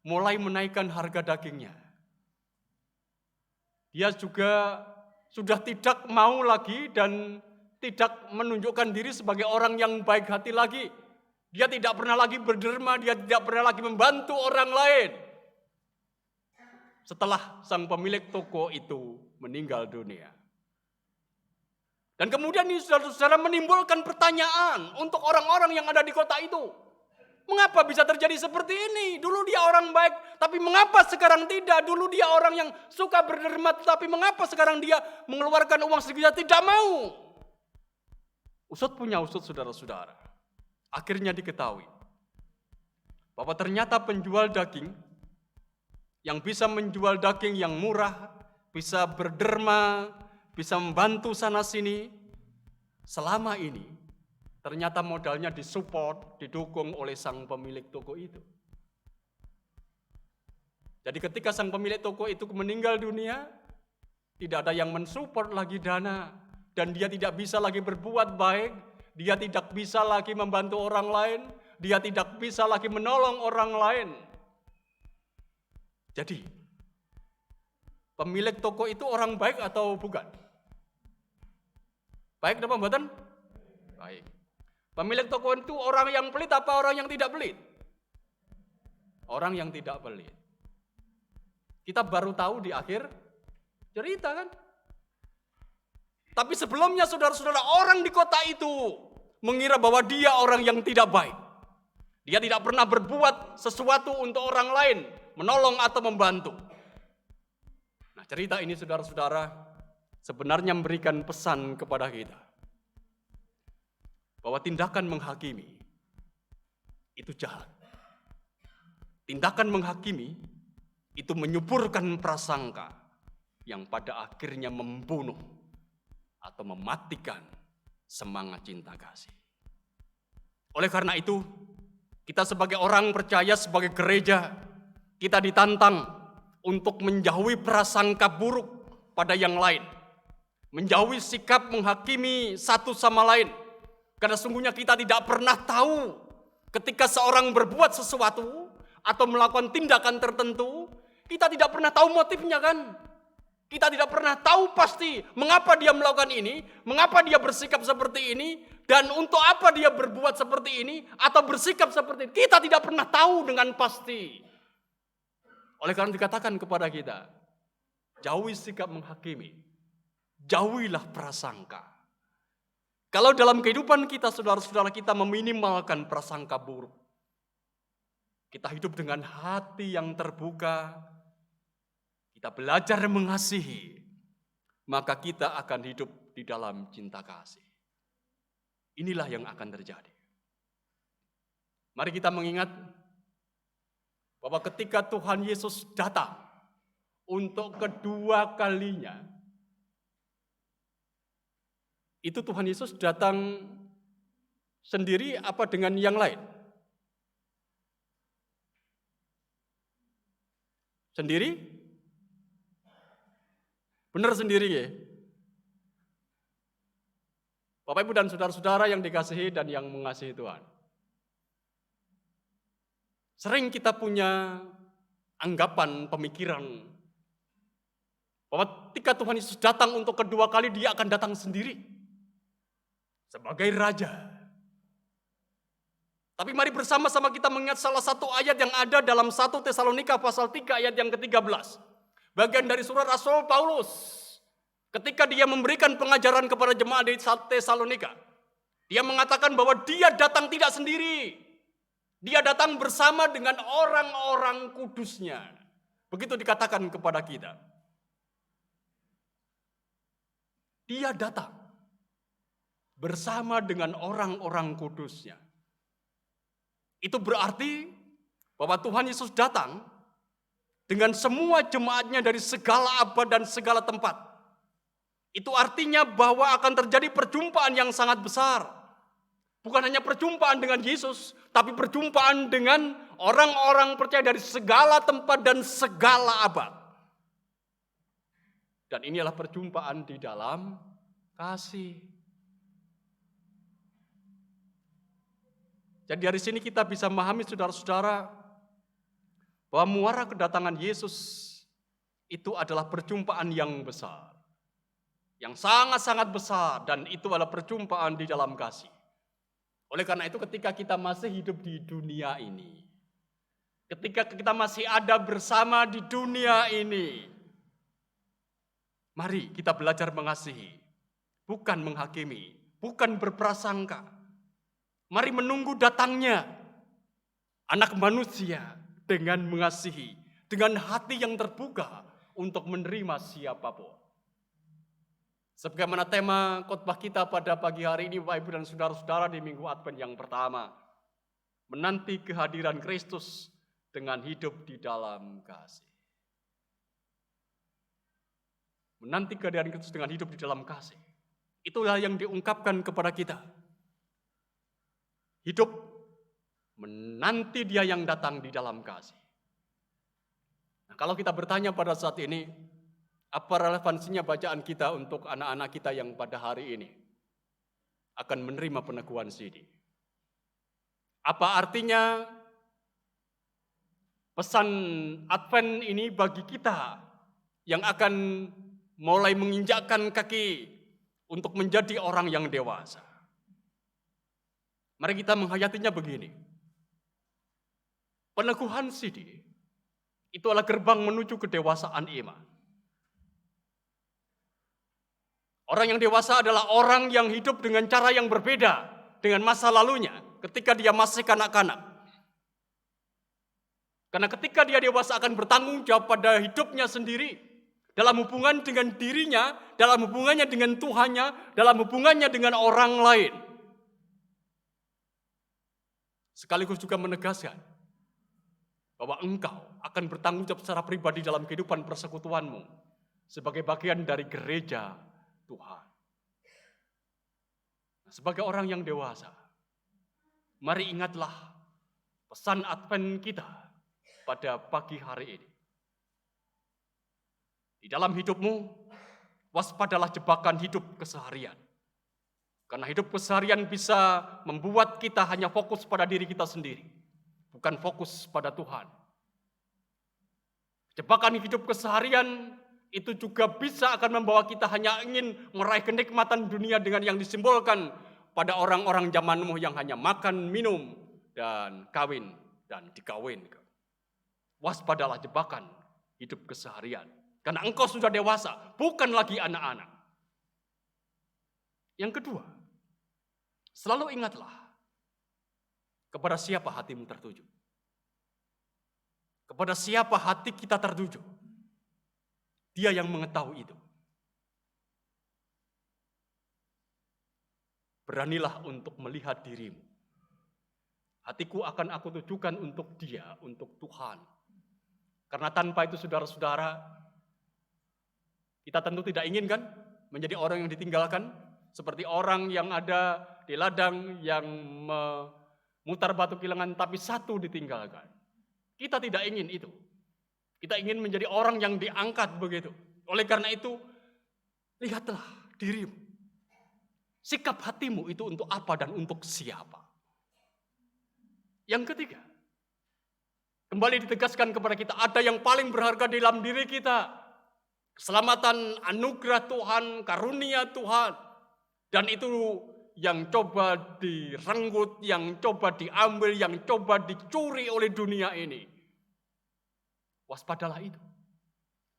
mulai menaikkan harga dagingnya. Dia juga sudah tidak mau lagi dan tidak menunjukkan diri sebagai orang yang baik hati lagi. Dia tidak pernah lagi berderma, dia tidak pernah lagi membantu orang lain. Setelah sang pemilik toko itu meninggal dunia. Dan kemudian ini saudara-saudara menimbulkan pertanyaan untuk orang-orang yang ada di kota itu. Mengapa bisa terjadi seperti ini? Dulu dia orang baik, tapi mengapa sekarang tidak? Dulu dia orang yang suka berderma, tapi mengapa sekarang dia mengeluarkan uang sedikit tidak mau? Usut punya usut, saudara-saudara. Akhirnya diketahui bahwa ternyata penjual daging yang bisa menjual daging yang murah, bisa berderma, bisa membantu sana sini, selama ini ternyata modalnya disupport, didukung oleh sang pemilik toko itu. Jadi ketika sang pemilik toko itu meninggal dunia, tidak ada yang mensupport lagi dana, dan dia tidak bisa lagi berbuat baik, dia tidak bisa lagi membantu orang lain, dia tidak bisa lagi menolong orang lain. Jadi, pemilik toko itu orang baik atau bukan? Baik apa mboten? Baik. Pemilik toko itu orang yang pelit apa orang yang tidak pelit? Orang yang tidak pelit. Kita baru tahu di akhir cerita kan? Tapi sebelumnya saudara-saudara, orang di kota itu mengira bahwa dia orang yang tidak baik. Dia tidak pernah berbuat sesuatu untuk orang lain, menolong atau membantu. Nah, cerita ini saudara-saudara sebenarnya memberikan pesan kepada kita bahwa tindakan menghakimi itu jahat. Tindakan menghakimi itu menyuburkan prasangka yang pada akhirnya membunuh atau mematikan semangat cinta kasih. Oleh karena itu, kita sebagai orang percaya, sebagai gereja, kita ditantang untuk menjauhi prasangka buruk pada yang lain. Menjauhi sikap menghakimi satu sama lain. Karena sungguhnya kita tidak pernah tahu ketika seorang berbuat sesuatu atau melakukan tindakan tertentu, kita tidak pernah tahu motifnya kan? Kita tidak pernah tahu pasti mengapa dia melakukan ini, mengapa dia bersikap seperti ini, dan untuk apa dia berbuat seperti ini atau bersikap seperti ini. Kita tidak pernah tahu dengan pasti. Oleh karena dikatakan kepada kita, jauhi sikap menghakimi, jauhilah prasangka. Kalau dalam kehidupan kita, saudara-saudara, kita meminimalkan prasangka buruk. Kita hidup dengan hati yang terbuka, kita belajar mengasihi, maka kita akan hidup di dalam cinta kasih. Inilah yang akan terjadi. Mari kita mengingat bahwa ketika Tuhan Yesus datang untuk kedua kalinya, itu Tuhan Yesus datang sendiri apa dengan yang lain? Sendiri? Benar sendiri ya? Bapak Ibu dan saudara-saudara yang dikasihi dan yang mengasihi Tuhan. Sering kita punya anggapan, pemikiran bahwa ketika Tuhan Yesus datang untuk kedua kali, dia akan datang sendiri. Sebagai raja, Tapi mari bersama-sama kita mengingat salah satu ayat yang ada dalam 1 Tesalonika pasal 3 ayat yang ke-13. Bagian dari surat Rasul Paulus. Ketika dia memberikan pengajaran kepada jemaat di Tesalonika. Dia mengatakan bahwa dia datang tidak sendiri. Dia datang bersama dengan orang-orang kudusnya. Begitu dikatakan kepada kita. Dia datang bersama dengan orang-orang kudusnya. Itu berarti bahwa Tuhan Yesus datang dengan semua jemaatnya dari segala abad dan segala tempat. Itu artinya bahwa akan terjadi perjumpaan yang sangat besar. Bukan hanya perjumpaan dengan Yesus, tapi perjumpaan dengan orang-orang percaya dari segala tempat dan segala abad. Dan inilah perjumpaan di dalam kasih. Jadi dari sini kita bisa memahami saudara-saudara bahwa muara kedatangan Yesus itu adalah perjumpaan yang besar. Yang sangat-sangat besar dan itu adalah perjumpaan di dalam kasih. Oleh karena itu ketika kita masih hidup di dunia ini, ketika kita masih ada bersama di dunia ini, mari kita belajar mengasihi, bukan menghakimi, bukan berprasangka. Mari menunggu datangnya anak manusia dengan mengasihi, dengan hati yang terbuka untuk menerima siapapun. Sebagaimana tema khotbah kita pada pagi hari ini, Bapak Ibu dan saudara-saudara di Minggu Advent yang pertama, menanti kehadiran Kristus dengan hidup di dalam kasih. Menanti kehadiran Kristus dengan hidup di dalam kasih. Itulah yang diungkapkan kepada kita. Hidup menanti Dia yang datang di dalam kasih. Nah, kalau kita bertanya pada saat ini, apa relevansinya bacaan kita untuk anak-anak kita yang pada hari ini akan menerima peneguhan sini? Apa artinya pesan Advent ini bagi kita yang akan mulai menginjakkan kaki untuk menjadi orang yang dewasa? Mari kita menghayatinya begini. Peneguhan sini itu adalah gerbang menuju kedewasaan iman. Orang yang dewasa adalah orang yang hidup dengan cara yang berbeda dengan masa lalunya ketika dia masih kanak-kanak. Karena ketika dia dewasa akan bertanggung jawab pada hidupnya sendiri. Dalam hubungan dengan dirinya, dalam hubungannya dengan Tuhannya, dalam hubungannya dengan orang lain. Sekaligus juga menegaskan bahwa engkau akan bertanggung jawab secara pribadi dalam kehidupan persekutuanmu sebagai bagian dari gereja Tuhan. Sebagai orang yang dewasa, mari ingatlah pesan Advent kita pada pagi hari ini. Di dalam hidupmu, waspadalah jebakan hidup keseharian. Karena hidup keseharian bisa membuat kita hanya fokus pada diri kita sendiri, bukan fokus pada Tuhan. Jebakan hidup keseharian itu juga bisa akan membawa kita hanya ingin meraih kenikmatan dunia dengan yang disimbolkan pada orang-orang zamanmu yang hanya makan, minum, dan kawin dan dikawinkan. Waspadalah jebakan hidup keseharian. Karena engkau sudah dewasa, bukan lagi anak-anak. Yang kedua, selalu ingatlah kepada siapa hatimu tertuju. Kepada siapa hati kita tertuju. Dia yang mengetahui itu. Beranilah untuk melihat dirimu. Hatiku akan aku tujukan untuk Dia, untuk Tuhan. Karena tanpa itu saudara-saudara, kita tentu tidak ingin kan menjadi orang yang ditinggalkan. Seperti orang yang ada di ladang yang memutar batu kilangan tapi satu ditinggalkan. Kita tidak ingin itu. Kita ingin menjadi orang yang diangkat begitu. Oleh karena itu, lihatlah dirimu. Sikap hatimu itu untuk apa dan untuk siapa. Yang ketiga, kembali ditegaskan kepada kita, ada yang paling berharga di dalam diri kita. Keselamatan, anugerah Tuhan, karunia Tuhan. Dan itu yang coba direnggut, yang coba diambil, yang coba dicuri oleh dunia ini. Waspadalah itu.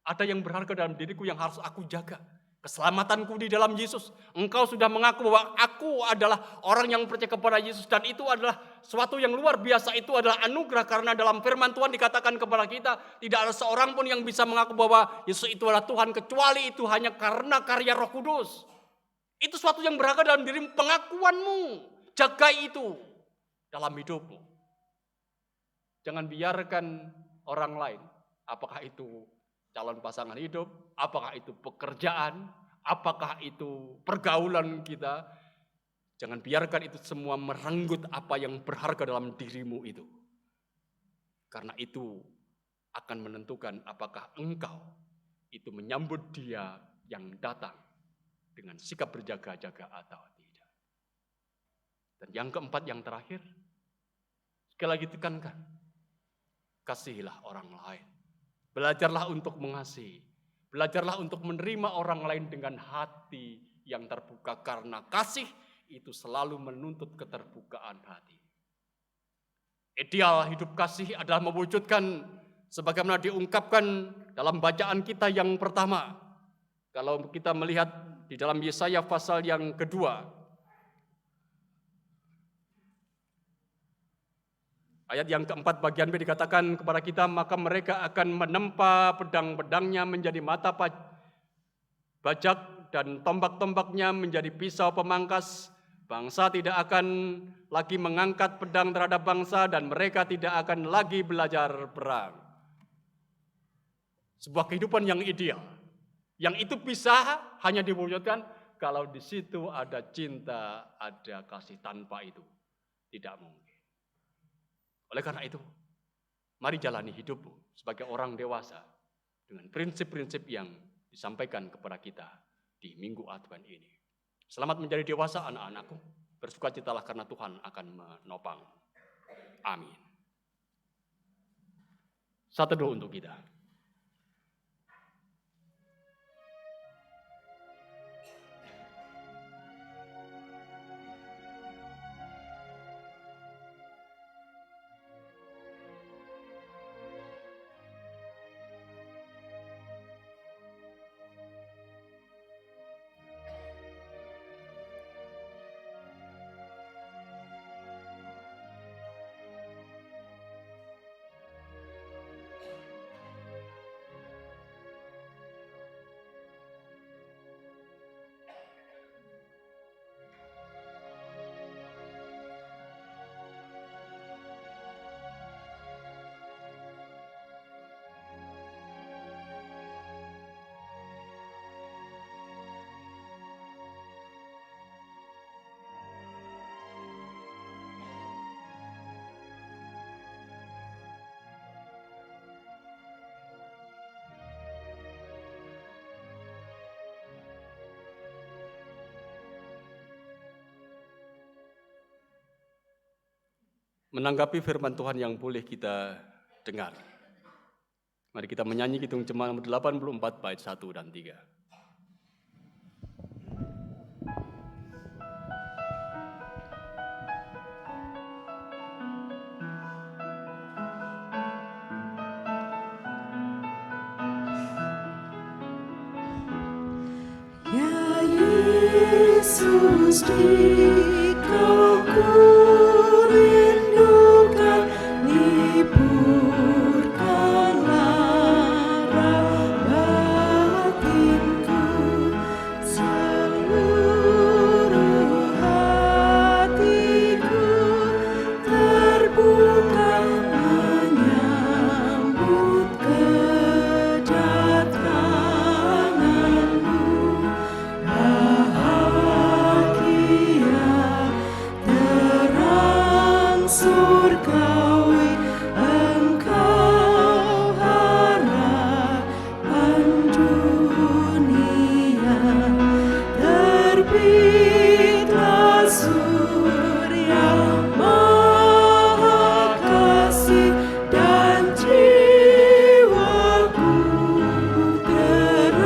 Ada yang berharga dalam diriku yang harus aku jaga. Keselamatanku di dalam Yesus. Engkau sudah mengaku bahwa aku adalah orang yang percaya kepada Yesus. Dan itu adalah sesuatu yang luar biasa. Itu adalah anugerah. Karena dalam firman Tuhan dikatakan kepada kita. Tidak ada seorang pun yang bisa mengaku bahwa Yesus itu adalah Tuhan. Kecuali itu hanya karena karya Roh Kudus. Itu sesuatu yang berharga dalam dirimu. Pengakuanmu. Jaga itu dalam hidupmu. Jangan biarkan orang lain. Apakah itu calon pasangan hidup, apakah itu pekerjaan, apakah itu pergaulan kita. Jangan biarkan itu semua merenggut apa yang berharga dalam dirimu itu. Karena itu akan menentukan apakah engkau itu menyambut dia yang datang dengan sikap berjaga-jaga atau tidak. Dan yang keempat, yang terakhir, sekali lagi tekankan, kasihilah orang lain. Belajarlah untuk mengasihi. Belajarlah untuk menerima orang lain dengan hati yang terbuka. Karena kasih itu selalu menuntut keterbukaan hati. Ideal hidup kasih adalah mewujudkan sebagaimana diungkapkan dalam bacaan kita yang pertama. Kalau kita melihat di dalam Yesaya pasal yang kedua. Ayat yang keempat bagian B dikatakan kepada kita, maka mereka akan menempa pedang-pedangnya menjadi mata bajak dan tombak-tombaknya menjadi pisau pemangkas. Bangsa tidak akan lagi mengangkat pedang terhadap bangsa dan mereka tidak akan lagi belajar perang. Sebuah kehidupan yang ideal. Yang itu bisa hanya diwujudkan kalau di situ ada cinta, ada kasih. Tanpa itu tidak mungkin. Oleh karena itu, mari jalani hidupmu sebagai orang dewasa dengan prinsip-prinsip yang disampaikan kepada kita di Minggu Advent ini. Selamat menjadi dewasa anak-anakku, bersukacitalah karena Tuhan akan menopang. Amin. Saat teduh untuk kita. Menanggapi firman Tuhan yang boleh kita dengar. Mari kita menyanyi Kidung Jemaat nomor 84 bait 1 dan 3.
Ya Yesus, Dikau ku rindukan, liburkanlah batinku, seluruh hatiku terbuka menyambut kedatanganmu. Bahagia terang surgawi, Engkau harapan dunia. Terbitlah surya maha kasih dan jiwaku terangilah.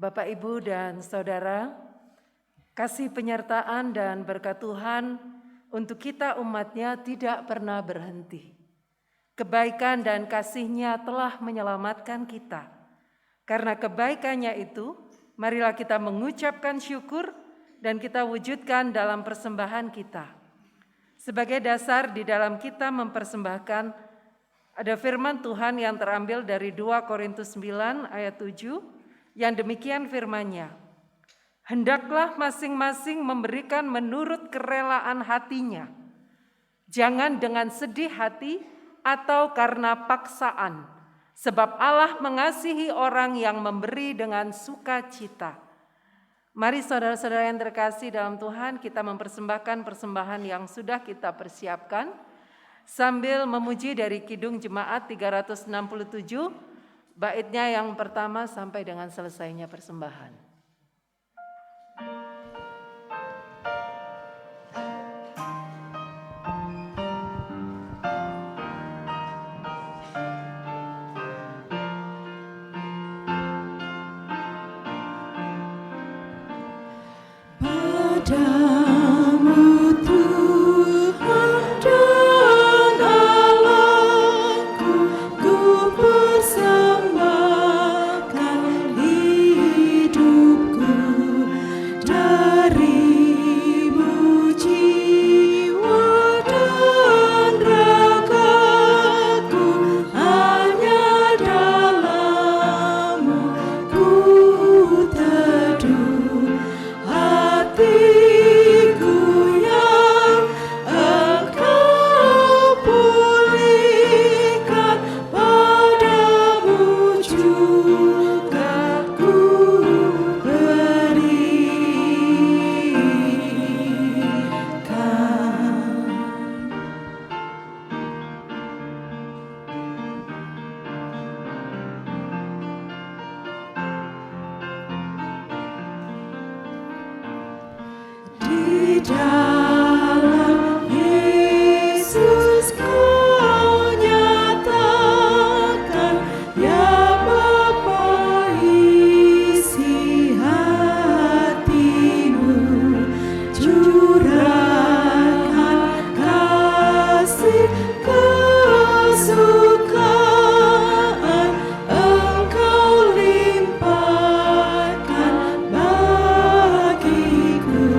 Bapak, Ibu, dan Saudara, kasih penyertaan dan berkat Tuhan untuk kita umat-Nya tidak pernah berhenti. Kebaikan dan kasih-Nya telah menyelamatkan kita. Karena kebaikannya itu, marilah kita mengucapkan syukur dan kita wujudkan dalam persembahan kita. Sebagai dasar di dalam kita mempersembahkan, ada firman Tuhan yang terambil dari 2 Korintus 9 ayat 7, yang demikian firman-Nya. Hendaklah masing-masing memberikan menurut kerelaan hatinya, jangan dengan sedih hati atau karena paksaan, sebab Allah mengasihi orang yang memberi dengan sukacita. Mari saudara-saudara yang terkasih dalam Tuhan, kita mempersembahkan persembahan yang sudah kita persiapkan, sambil memuji dari Kidung Jemaat 367, baitnya yang pertama sampai dengan selesainya persembahan. Padamu Tuhan dan Allahku, ku persembahkan hidupku, darimu jiwa dan ragaku, hanya dalammu ku teduh. Hatiku yang Engkau pulihkan, padamu juga ku berikan. Di dalam Yesus Kau nyatakan, ya Bapa, isi hatimu, curahkan kasih kesukaan, Engkau limpahkan bagiku.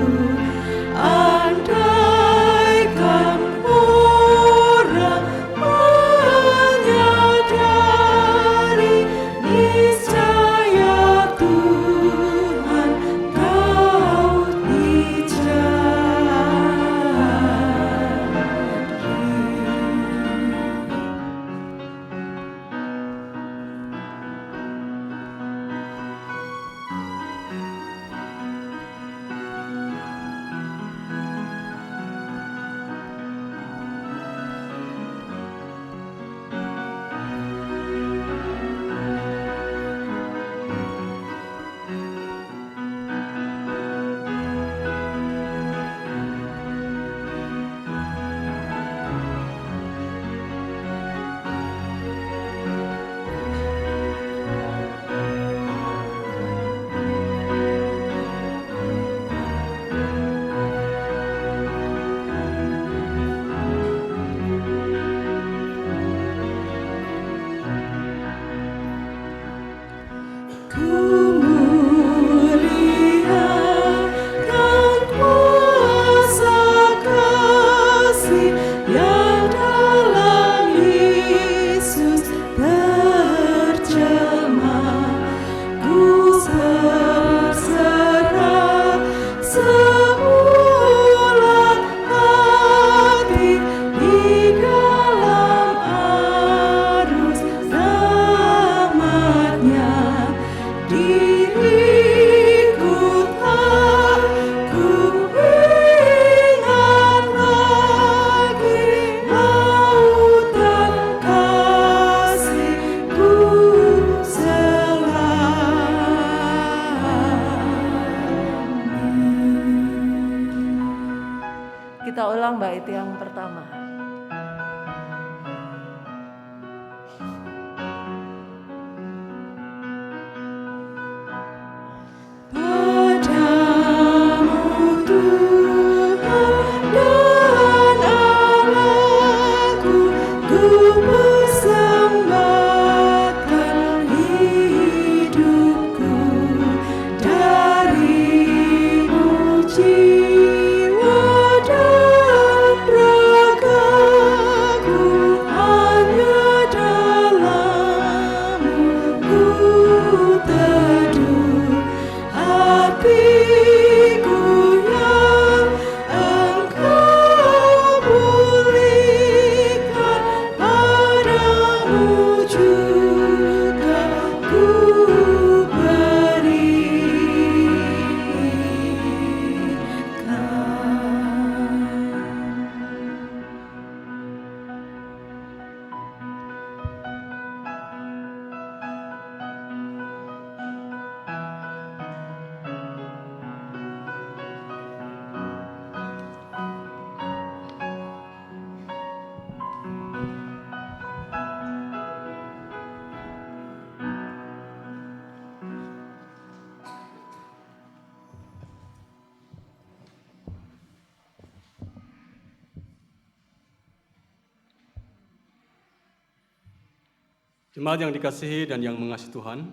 Jemaat yang dikasihi dan yang mengasihi Tuhan,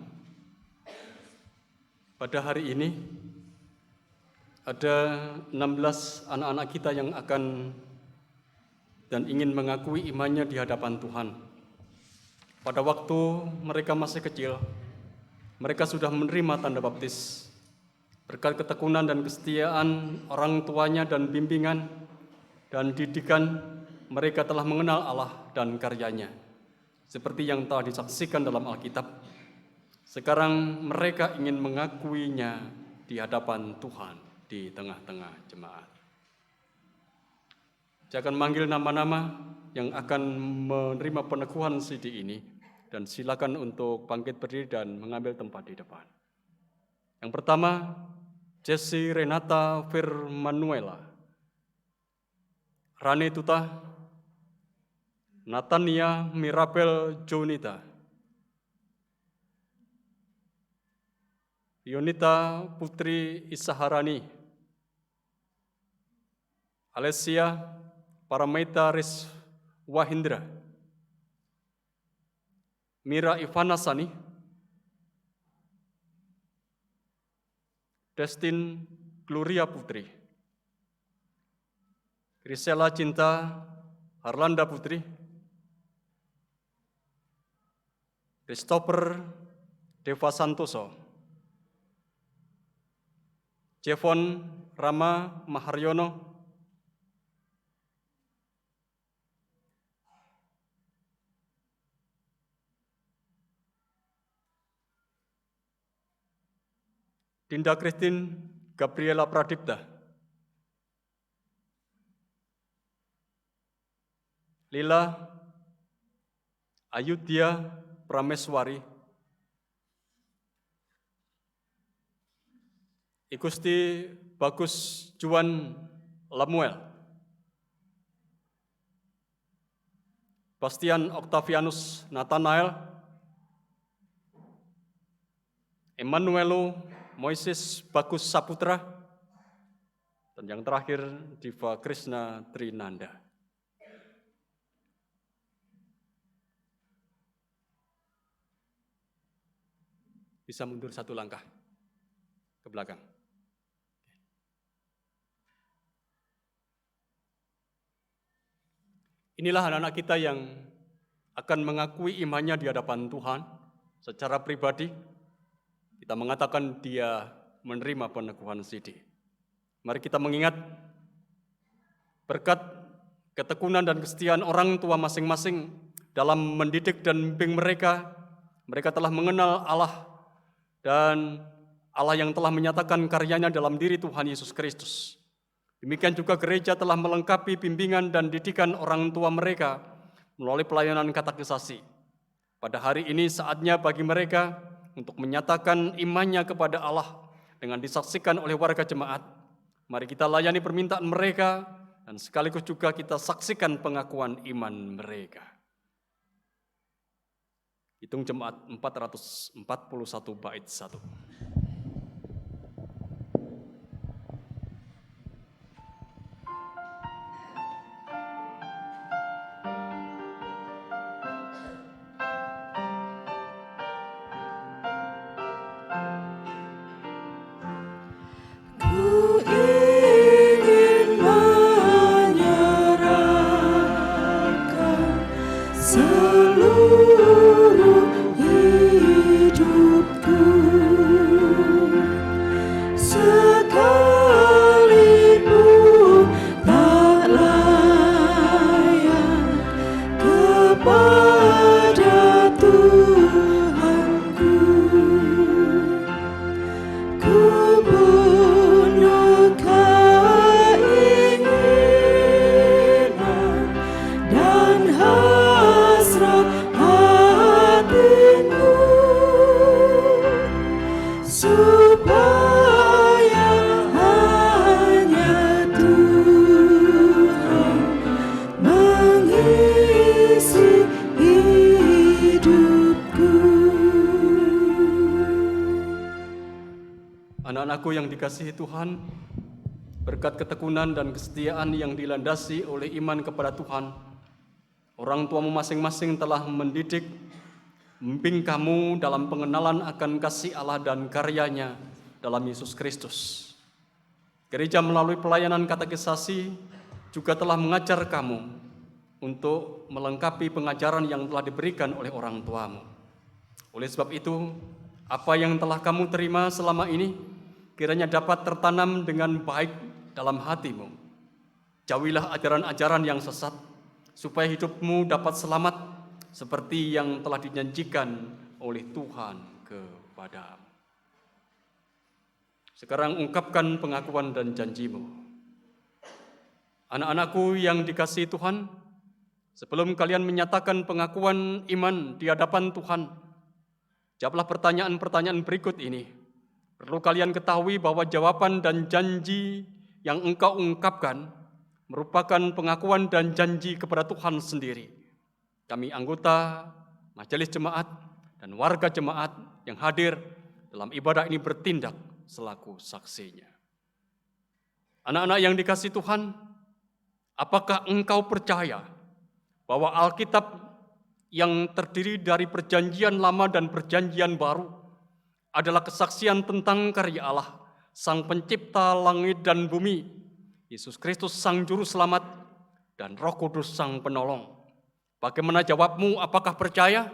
pada hari ini ada 16 anak-anak kita yang akan dan ingin mengakui imannya di hadapan Tuhan. Pada waktu mereka masih kecil, mereka sudah menerima tanda baptis. Berkat ketekunan dan kesetiaan orang tuanya dan bimbingan dan didikan, mereka telah mengenal Allah dan karyanya. Seperti yang telah disaksikan dalam Alkitab, sekarang mereka ingin mengakuinya di hadapan Tuhan di tengah-tengah jemaat. Saya akan manggil nama-nama yang akan menerima peneguhan CD ini, dan silakan untuk bangkit berdiri dan mengambil tempat di depan. Yang pertama, Jessie Renata Firmanuela, Rane Tuta, Natania Mirabel Jonita, Yonita Putri Isaharani, Alessia Paramaita Rizwahindra, Mira Ivana Sani, Destin Gloria Putri, Grisela Cinta Harlanda Putri, Christopher Deva Santoso, Jevon Rama Maharyono, Dinda Christine Gabriela Pradipta, Lila Ayudhya Prameswari, Igusti Bagus Juan Lamuel, Bastian Octavianus Nathanael, Emmanuelo Moises Bagus Saputra, dan yang terakhir Diva Krishna Trinanda. Bisa mundur satu langkah ke belakang. Inilah anak-anak kita yang akan mengakui imannya di hadapan Tuhan secara pribadi. Kita mengatakan dia menerima peneguhan CD. Mari kita mengingat berkat ketekunan dan kesetiaan orang tua masing-masing dalam mendidik dan membimbing mereka, mereka telah mengenal Allah dan Allah yang telah menyatakan karyanya dalam diri Tuhan Yesus Kristus. Demikian juga gereja telah melengkapi bimbingan dan didikan orang tua mereka melalui pelayanan katekisasi. Pada hari ini saatnya bagi mereka untuk menyatakan imannya kepada Allah dengan disaksikan oleh warga jemaat. Mari kita layani permintaan mereka dan sekaligus juga kita saksikan pengakuan iman mereka. Hitung jemaat 441 bait 1. Anak-anakku yang dikasihi Tuhan, berkat ketekunan dan kesetiaan yang dilandasi oleh iman kepada Tuhan, orang tuamu masing-masing telah mendidik, membimbing kamu dalam pengenalan akan kasih Allah dan karyanya dalam Yesus Kristus. Gereja melalui pelayanan katekisasi juga telah mengajar kamu untuk melengkapi pengajaran yang telah diberikan oleh orang tuamu. Oleh sebab itu, apa yang telah kamu terima selama ini kiranya dapat tertanam dengan baik dalam hatimu. Jauhilah ajaran-ajaran yang sesat, supaya hidupmu dapat selamat seperti yang telah dijanjikan oleh Tuhan kepadamu. Sekarang ungkapkan pengakuan dan janjimu. Anak-anakku yang dikasihi Tuhan, sebelum kalian menyatakan pengakuan iman di hadapan Tuhan, jawablah pertanyaan-pertanyaan berikut ini. Perlu kalian ketahui bahwa jawaban dan janji yang engkau ungkapkan merupakan pengakuan dan janji kepada Tuhan sendiri. Kami anggota majelis jemaat dan warga jemaat yang hadir dalam ibadah ini bertindak selaku saksinya. Anak-anak yang dikasihi Tuhan, apakah engkau percaya bahwa Alkitab yang terdiri dari perjanjian lama dan perjanjian baru adalah kesaksian tentang karya Allah, Sang Pencipta langit dan bumi, Yesus Kristus Sang Juru Selamat, dan Roh Kudus Sang Penolong? Bagaimana jawabmu? Apakah percaya?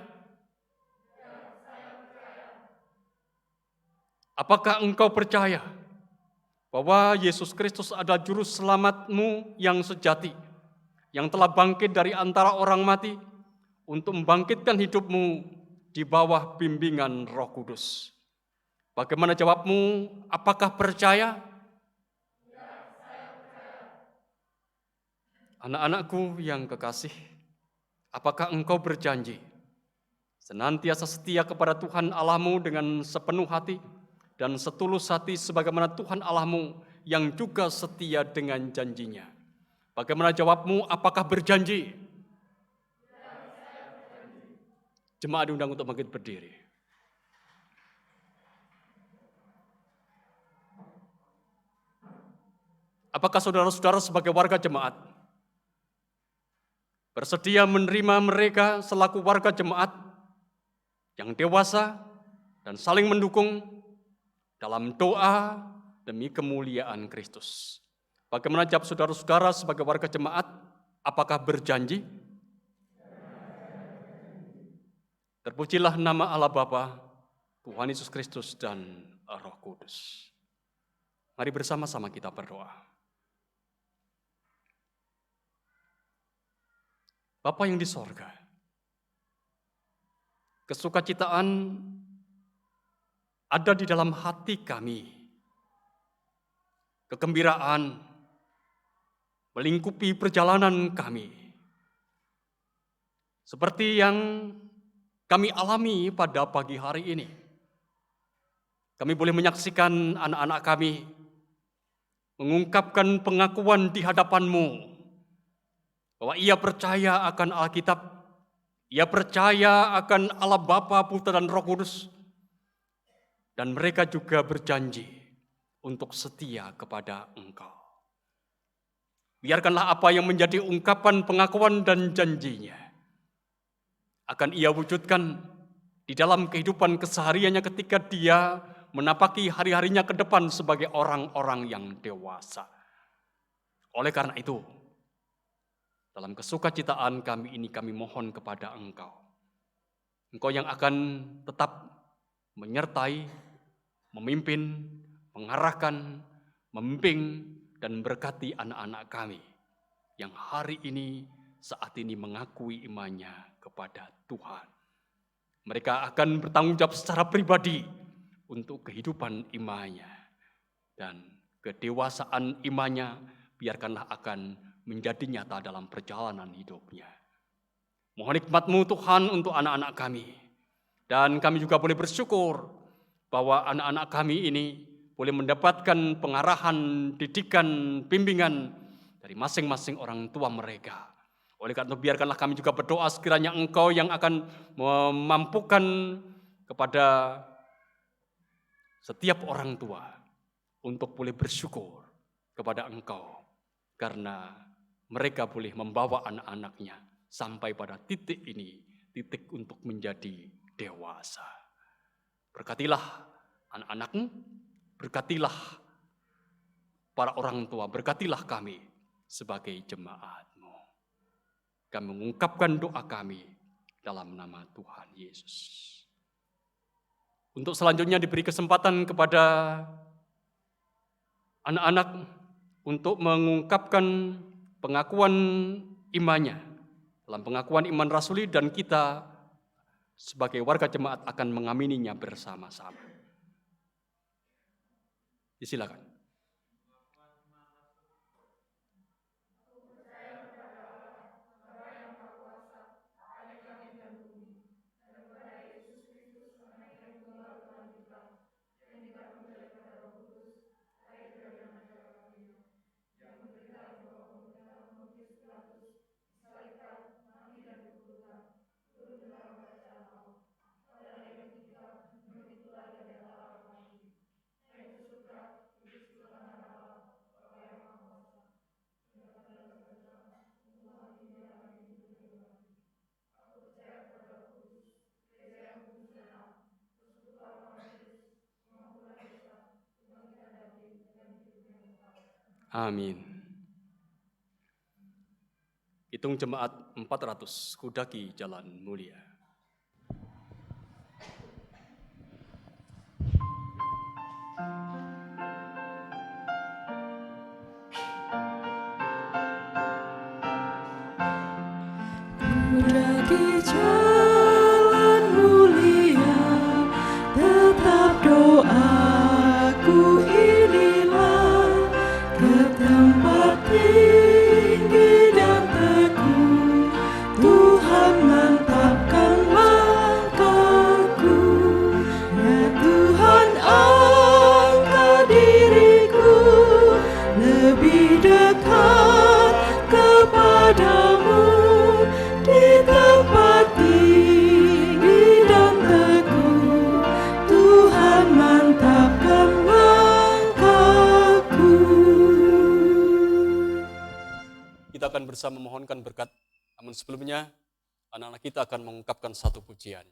Apakah engkau percaya bahwa Yesus Kristus adalah Juru Selamatmu yang sejati, yang telah bangkit dari antara orang mati untuk membangkitkan hidupmu di bawah bimbingan Roh Kudus? Bagaimana jawabmu? Apakah percaya? Anak-anakku yang kekasih, apakah engkau berjanji senantiasa setia kepada Tuhan Allahmu dengan sepenuh hati dan setulus hati sebagaimana Tuhan Allahmu yang juga setia dengan janjinya? Bagaimana jawabmu? Apakah berjanji? Jemaat diundang untuk bangkit berdiri. Apakah saudara-saudara sebagai warga jemaat bersedia menerima mereka selaku warga jemaat yang dewasa dan saling mendukung dalam doa demi kemuliaan Kristus? Bagaimana jawab saudara-saudara sebagai warga jemaat? Apakah berjanji? Terpujilah nama Allah Bapa, Tuhan Yesus Kristus, dan Roh Kudus. Mari bersama-sama kita berdoa. Bapa yang di sorga, kesukacitaan ada di dalam hati kami. Kegembiraan melingkupi perjalanan kami. Seperti yang kami alami pada pagi hari ini. Kami boleh menyaksikan anak-anak kami mengungkapkan pengakuan di hadapan-Mu bahwa ia percaya akan Alkitab, ia percaya akan Allah Bapa, Putra, dan Roh Kudus, dan mereka juga berjanji untuk setia kepada Engkau. Biarkanlah apa yang menjadi ungkapan pengakuan dan janjinya akan ia wujudkan di dalam kehidupan kesehariannya ketika dia menapaki hari-harinya ke depan sebagai orang-orang yang dewasa. Oleh karena itu, dalam kesukacitaan kami ini kami mohon kepada Engkau. Engkau yang akan tetap menyertai, memimpin, mengarahkan, membimbing, dan berkati anak-anak kami yang hari ini, saat ini mengakui imannya kepada Tuhan. Mereka akan bertanggung jawab secara pribadi untuk kehidupan imannya. Dan kedewasaan imannya biarkanlah akan menjadi nyata dalam perjalanan hidupnya. Mohon hikmat-Mu Tuhan untuk anak-anak kami. Dan kami juga boleh bersyukur bahwa anak-anak kami ini boleh mendapatkan pengarahan, didikan, bimbingan dari masing-masing orang tua mereka. Oleh karena itu biarkanlah kami juga berdoa sekiranya Engkau yang akan memampukan kepada setiap orang tua untuk boleh bersyukur kepada Engkau. Karena mereka boleh membawa anak-anaknya sampai pada titik ini, titik untuk menjadi dewasa. Berkatilah anak-anakmu, berkatilah para orang tua, berkatilah kami sebagai jemaat-Mu. Kami mengungkapkan doa kami dalam nama Tuhan Yesus. Untuk selanjutnya diberi kesempatan kepada anak-anak untuk mengungkapkan pengakuan imannya dalam pengakuan iman rasuli, dan kita sebagai warga jemaat akan mengamininya bersama-sama. Silakan. Amin. Hitung jemaat 400, kudaki jalan mulia.
Kudaki jalan mulia, tetap doaku inilah, ke tempat tinggi dan teguh, Tuhan mantapkan langkahku. Ya Tuhan, angkat diriku lebih dekat kepadamu, di tempat tinggi dan teguh, Tuhan mantapkan langkahku.
Kita akan bersama memohonkan berkat. Namun sebelumnya, anak-anak kita akan mengungkapkan satu pujian.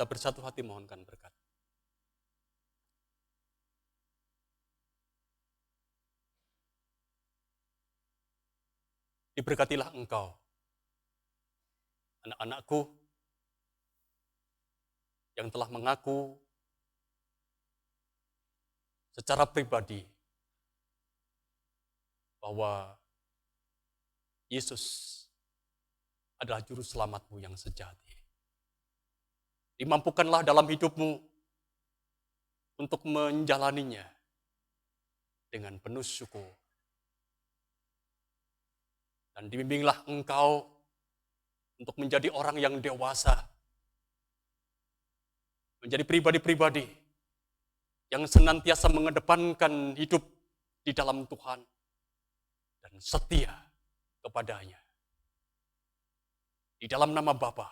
Kita bersatu hati mohonkan berkat. Diberkatilah engkau, anak-anakku, yang telah mengaku secara pribadi bahwa Yesus adalah juru selamatmu yang sejati. Dimampukanlah dalam hidupmu untuk menjalaninya dengan penuh syukur. Dan dibimbinglah engkau untuk menjadi orang yang dewasa, menjadi pribadi-pribadi yang senantiasa mengedepankan hidup di dalam Tuhan dan setia kepadanya. Di dalam nama Bapa,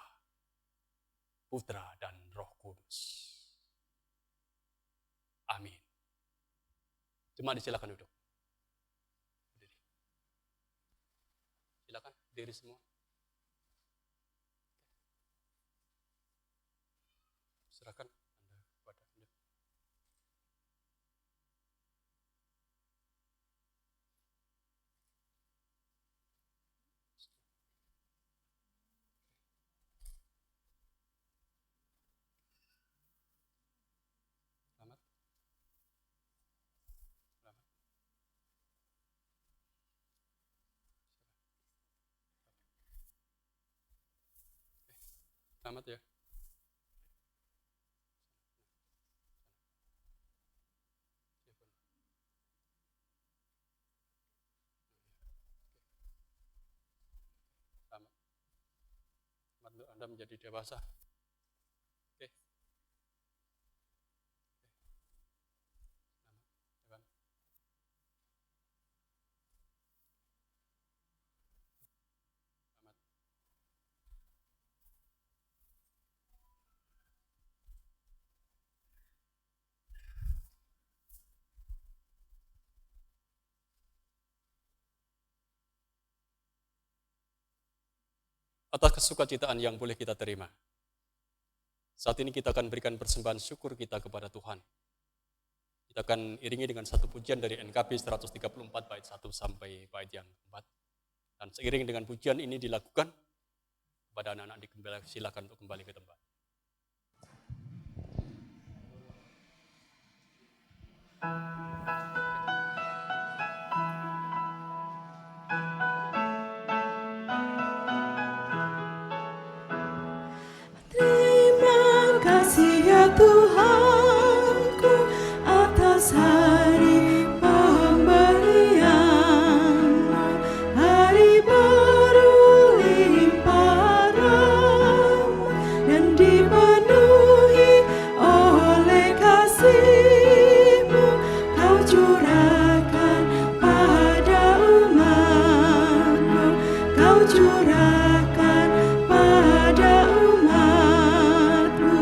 Putra, dan Roh Kudus. Amin. Jemaat silakan duduk. Silakan diri semua. Serahkan Anda kepada Anda. Selamat. Selamat ya. Selamat. Selamat untuk Anda menjadi dewasa. Oke. Selamat. Atas kesukacitaan yang boleh kita terima. Saat ini kita akan berikan persembahan syukur kita kepada Tuhan. Kita akan iringi dengan satu pujian dari NKB 134 bait 1 sampai bait yang 4. Dan seiring dengan pujian ini dilakukan, kepada anak-anak silakan untuk kembali ke tempat.
Terima kasih ya Tuhanku atas hari pemberian-Mu, hari baru limpah rahmat dan dipenuhi oleh kasih-Mu. Kau curahkan pada umat-Mu, Kau curahkan pada umat-Mu.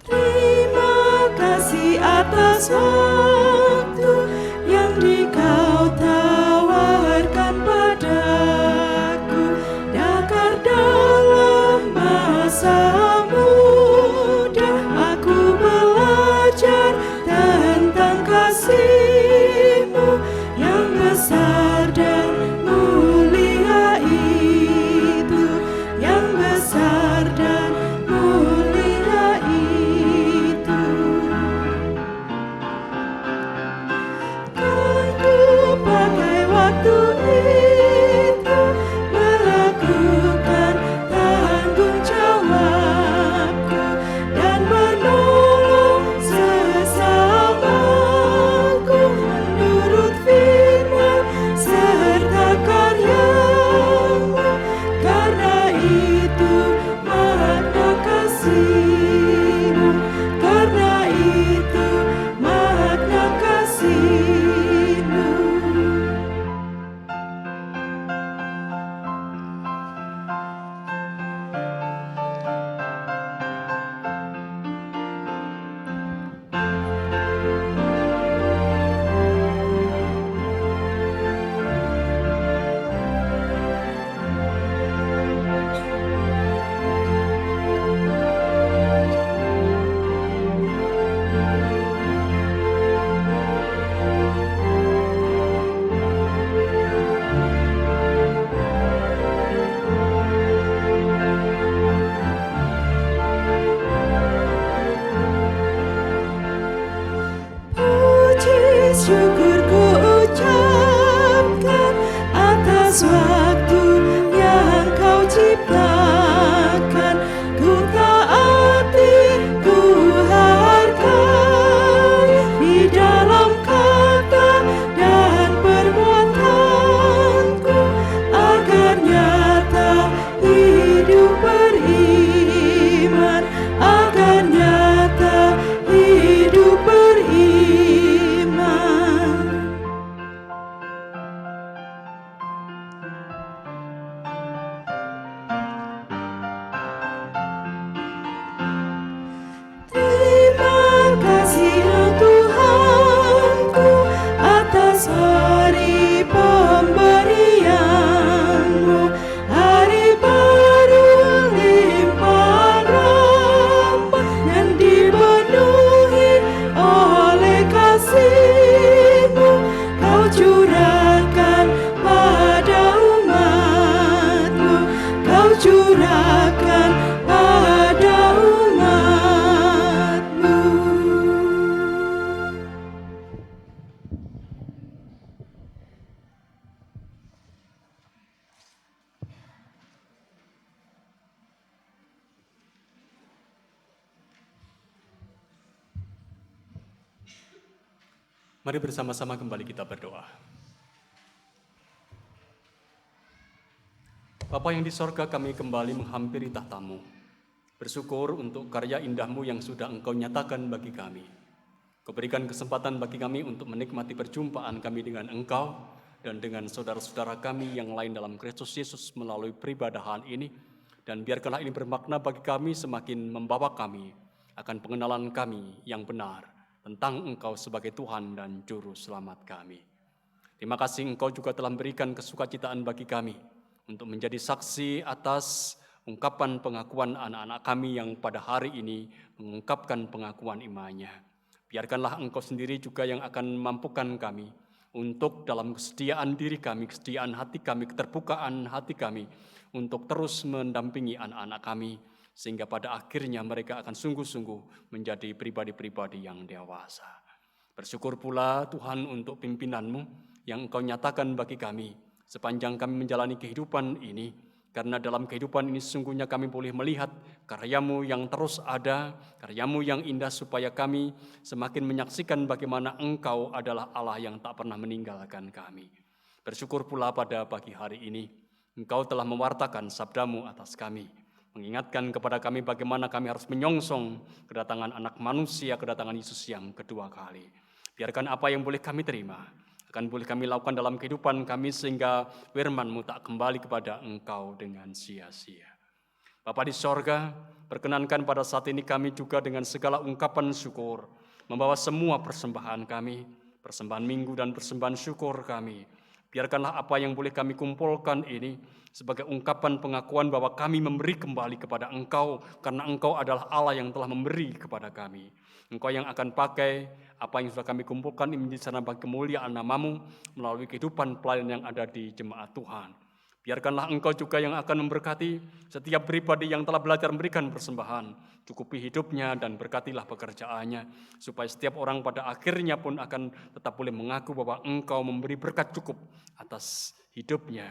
Terima kasih atas waktu yang Kau tawarkan padaku, dakar dalam masa muda. Aku belajar tentang kasih-Mu yang besar dan mulia itu, yang besar dan mulia itu.
Mari bersama-sama kembali kita berdoa. Bapa yang di sorga, kami kembali menghampiri tahta-Mu, bersyukur untuk karya indah-Mu yang sudah Engkau nyatakan bagi kami. Kau berikan kesempatan bagi kami untuk menikmati perjumpaan kami dengan Engkau dan dengan saudara-saudara kami yang lain dalam Kristus Yesus melalui peribadahan ini, dan biarkanlah ini bermakna bagi kami, semakin membawa kami akan pengenalan kami yang benar tentang Engkau sebagai Tuhan dan Juru Selamat kami. Terima kasih Engkau juga telah memberikan kesukacitaan bagi kami untuk menjadi saksi atas ungkapan pengakuan anak-anak kami yang pada hari ini mengungkapkan pengakuan imannya. Biarkanlah Engkau sendiri juga yang akan memampukan kami untuk dalam kesediaan diri kami, kesediaan hati kami, keterbukaan hati kami untuk terus mendampingi anak-anak kami, sehingga pada akhirnya mereka akan sungguh-sungguh menjadi pribadi-pribadi yang dewasa. Bersyukur pula Tuhan untuk pimpinan-Mu yang Engkau nyatakan bagi kami sepanjang kami menjalani kehidupan ini, karena dalam kehidupan ini sesungguhnya kami boleh melihat karya-Mu yang terus ada, karya-Mu yang indah, supaya kami semakin menyaksikan bagaimana Engkau adalah Allah yang tak pernah meninggalkan kami. Bersyukur pula pada pagi hari ini, Engkau telah mewartakan sabda-Mu atas kami, mengingatkan kepada kami bagaimana kami harus menyongsong kedatangan anak manusia, kedatangan Yesus yang kedua kali. Biarkan apa yang boleh kami terima akan boleh kami lakukan dalam kehidupan kami, sehingga firman-Mu tak kembali kepada Engkau dengan sia-sia. Bapa di sorga, perkenankan pada saat ini kami juga dengan segala ungkapan syukur membawa semua persembahan kami, persembahan minggu dan persembahan syukur kami. Biarkanlah apa yang boleh kami kumpulkan ini sebagai ungkapan pengakuan bahwa kami memberi kembali kepada Engkau, karena Engkau adalah Allah yang telah memberi kepada kami. Engkau yang akan pakai apa yang sudah kami kumpulkan ini menjadi sarana bagi kemuliaan nama-Mu melalui kehidupan pelayan yang ada di jemaat Tuhan. Biarkanlah Engkau juga yang akan memberkati setiap pribadi yang telah belajar memberikan persembahan. Cukupi hidupnya dan berkatilah pekerjaannya, supaya setiap orang pada akhirnya pun akan tetap boleh mengaku bahwa Engkau memberi berkat cukup atas hidupnya.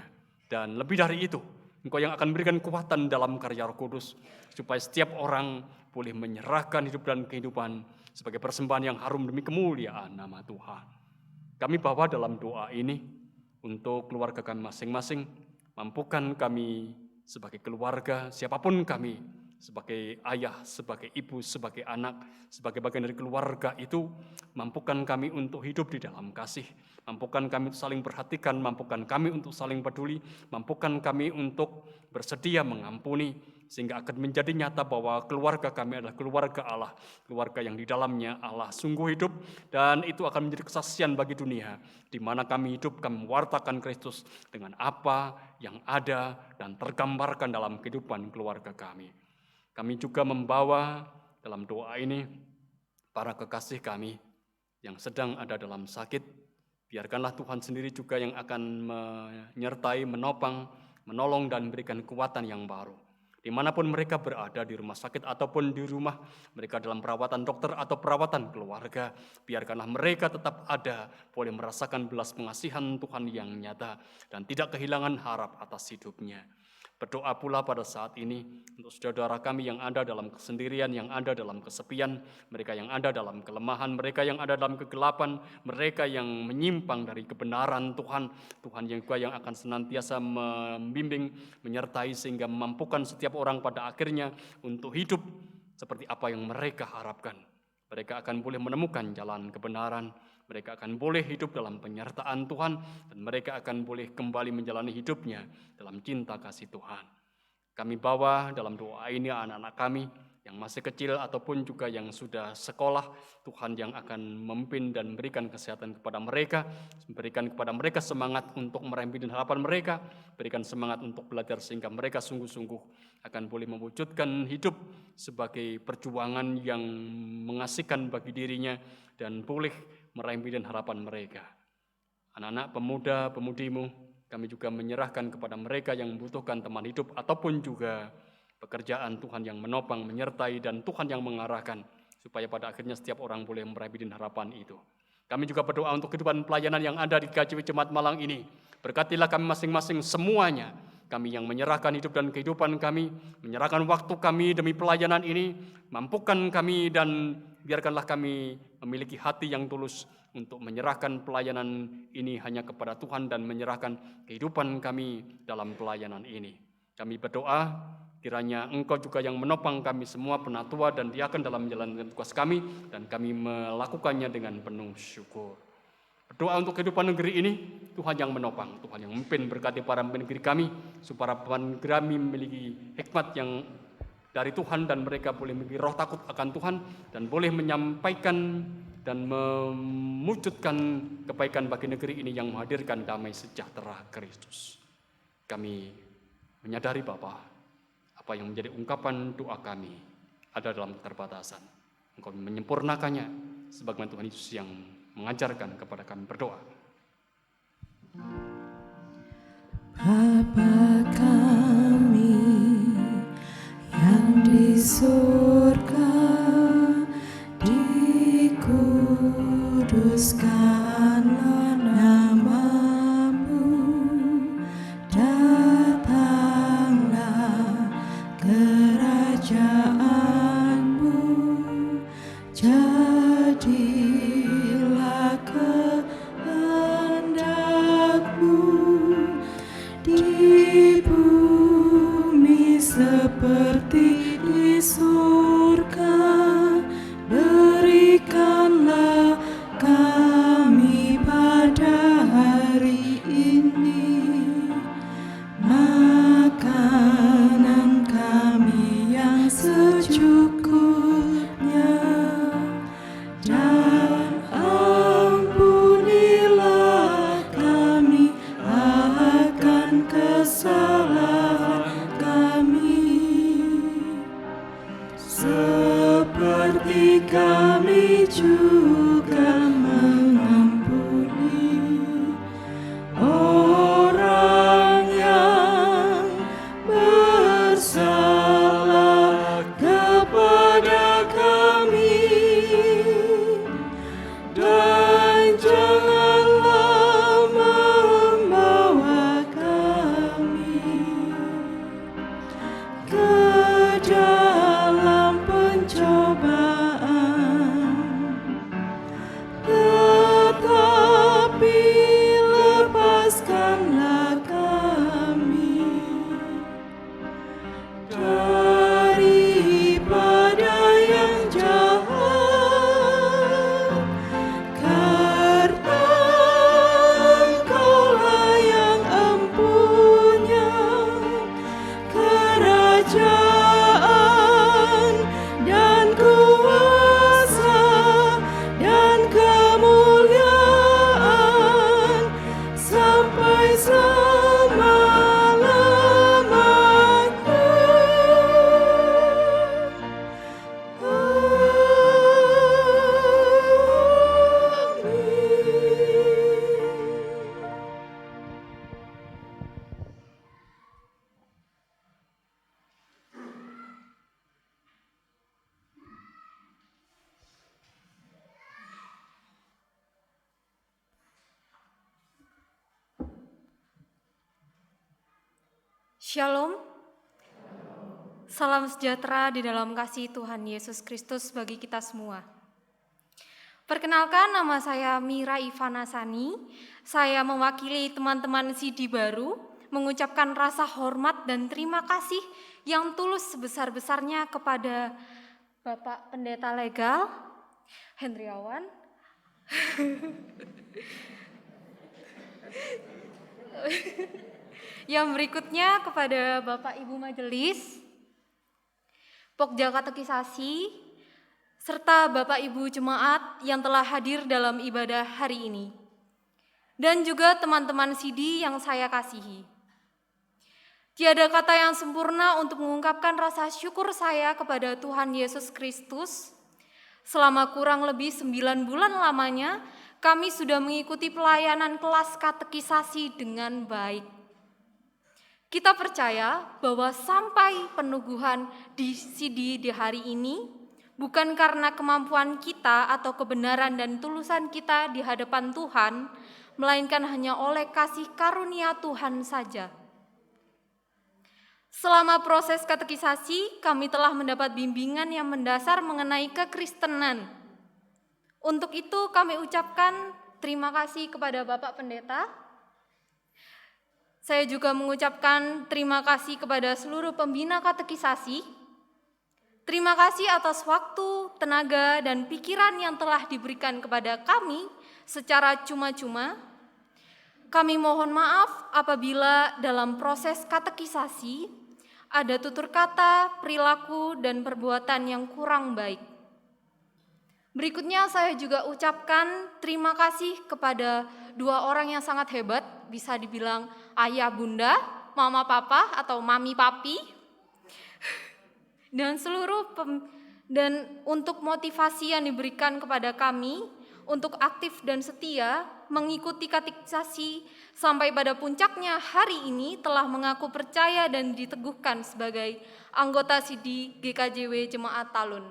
Dan lebih dari itu, Engkau yang akan memberikan kekuatan dalam karya Roh Kudus, supaya setiap orang boleh menyerahkan hidup dan kehidupan sebagai persembahan yang harum demi kemuliaan nama Tuhan. Kami bawa dalam doa ini untuk keluarga kami masing-masing. Mampukan kami sebagai keluarga, siapapun kami, sebagai ayah, sebagai ibu, sebagai anak, sebagai bagian dari keluarga itu, mampukan kami untuk hidup di dalam kasih, mampukan kami untuk saling perhatikan, mampukan kami untuk saling peduli, mampukan kami untuk bersedia mengampuni, sehingga akan menjadi nyata bahwa keluarga kami adalah keluarga Allah, keluarga yang di dalamnya Allah sungguh hidup, dan itu akan menjadi kesaksian bagi dunia, di mana kami hidup, kami mewartakan Kristus dengan apa yang ada dan tergambarkan dalam kehidupan keluarga kami. Kami juga membawa dalam doa ini para kekasih kami yang sedang ada dalam sakit. Biarkanlah Tuhan sendiri juga yang akan menyertai, menopang, menolong dan memberikan kekuatan yang baru. Dimanapun mereka berada, di rumah sakit ataupun di rumah, mereka dalam perawatan dokter atau perawatan keluarga, biarkanlah mereka tetap ada, boleh merasakan belas pengasihan Tuhan yang nyata dan tidak kehilangan harap atas hidupnya. Berdoa pula pada saat ini untuk saudara kami yang ada dalam kesendirian, yang ada dalam kesepian, mereka yang ada dalam kelemahan, mereka yang ada dalam kegelapan, mereka yang menyimpang dari kebenaran Tuhan. Tuhan yang juga yang akan senantiasa membimbing, menyertai sehingga memampukan setiap orang pada akhirnya untuk hidup seperti apa yang mereka harapkan. Mereka akan boleh menemukan jalan kebenaran, mereka akan boleh hidup dalam penyertaan Tuhan, dan mereka akan boleh kembali menjalani hidupnya dalam cinta kasih Tuhan. Kami bawa dalam doa ini anak-anak kami yang masih kecil ataupun juga yang sudah sekolah, Tuhan yang akan memimpin dan memberikan kesehatan kepada mereka, memberikan kepada mereka semangat untuk meraih dan harapan mereka, berikan semangat untuk belajar sehingga mereka sungguh-sungguh akan boleh mewujudkan hidup sebagai perjuangan yang mengasihkan bagi dirinya dan boleh meraih dan harapan mereka. Anak-anak pemuda, pemudimu, kami juga menyerahkan kepada mereka yang membutuhkan teman hidup ataupun juga pekerjaan, Tuhan yang menopang, menyertai, dan Tuhan yang mengarahkan, supaya pada akhirnya setiap orang boleh meraih dan harapan itu. Kami juga berdoa untuk kehidupan pelayanan yang ada di GKJW Jemaat Malang ini. Berkatilah kami masing-masing semuanya. Kami yang menyerahkan hidup dan kehidupan kami, menyerahkan waktu kami demi pelayanan ini, mampukan kami dan biarkanlah kami memiliki hati yang tulus untuk menyerahkan pelayanan ini hanya kepada Tuhan dan menyerahkan kehidupan kami dalam pelayanan ini. Kami berdoa kiranya Engkau juga yang menopang kami semua penatua dan diaken dalam menjalankan tugas kami, dan kami melakukannya dengan penuh syukur. Berdoa untuk kehidupan negeri ini, Tuhan yang menopang, Tuhan yang memimpin, berkati para pemimpin negeri kami, supaya pemimpin kami memiliki hikmat yang dari Tuhan dan mereka boleh memiliki roh takut akan Tuhan dan boleh menyampaikan dan mewujudkan kebaikan bagi negeri ini yang menghadirkan damai sejahtera Kristus. Kami menyadari Bapa, apa yang menjadi ungkapan doa kami ada dalam keterbatasan. Engkau menyempurnakannya sebagaimana Tuhan Yesus yang mengajarkan kepada kami berdoa.
Bapa kami yang di surga, dikuduskanlah nama-Mu, datanglah kerajaan-Mu, jadilah kehendak-Mu di bumi seperti di surga. Berikanlah kami pada hari ini makanan kami yang secukupnya, dan ampunilah kami akan kesalahan kami, seperti kami juga mengampuni orang yang bersalah kepada kami, dan janganlah membawa kami ke dalam pencobaan, tetapi lepaskanlah kami daripada yang jahat, karena Engkaulah yang empunya kerajaan dan kuasa dan kemuliaan sampai selama-lamanya.
Shalom, salam sejahtera di dalam kasih Tuhan Yesus Kristus bagi kita semua. Perkenalkan, nama saya Mira Ivana Sani. Saya mewakili teman-teman CD baru mengucapkan rasa hormat dan terima kasih yang tulus sebesar-besarnya kepada Bapak Pendeta Legal Hendriawan, yang berikutnya kepada Bapak Ibu Majelis, Pokja Katekisasi, serta Bapak Ibu Jemaat yang telah hadir dalam ibadah hari ini, dan juga teman-teman CD yang saya kasihi. Tiada kata yang sempurna untuk mengungkapkan rasa syukur saya kepada Tuhan Yesus Kristus. Selama kurang lebih 9 bulan lamanya, kami sudah mengikuti pelayanan kelas katekisasi dengan baik. Kita percaya bahwa sampai peneguhan di CD di hari ini bukan karena kemampuan kita atau kebenaran dan tulusan kita di hadapan Tuhan, melainkan hanya oleh kasih karunia Tuhan saja. Selama proses katekisasi, kami telah mendapat bimbingan yang mendasar mengenai kekristenan, Untuk itu kami ucapkan terima kasih kepada Bapak Pendeta. Saya juga mengucapkan terima kasih kepada seluruh pembina katekisasi. Terima kasih atas waktu, tenaga, dan pikiran yang telah diberikan kepada kami secara cuma-cuma. Kami mohon maaf apabila dalam proses katekisasi ada tutur kata, perilaku, dan perbuatan yang kurang baik. Berikutnya saya juga ucapkan terima kasih kepada dua orang yang sangat hebat, bisa dibilang ayah bunda, mama papa atau mami papi, dan dan untuk motivasi yang diberikan kepada kami untuk aktif dan setia mengikuti katekisasi sampai pada puncaknya hari ini telah mengaku percaya dan diteguhkan sebagai anggota SIDI GKJW Jemaat Talun.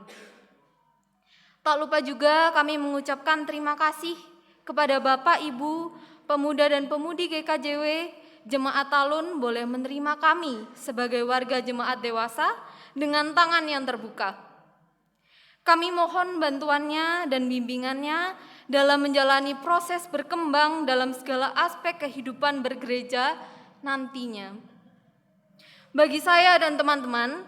Tak lupa juga kami mengucapkan terima kasih kepada Bapak, Ibu, pemuda dan pemudi GKJW Jemaat Talun boleh menerima kami sebagai warga jemaat dewasa dengan tangan yang terbuka. Kami mohon bantuannya dan bimbingannya dalam menjalani proses berkembang dalam segala aspek kehidupan bergereja nantinya. Bagi saya dan teman-teman,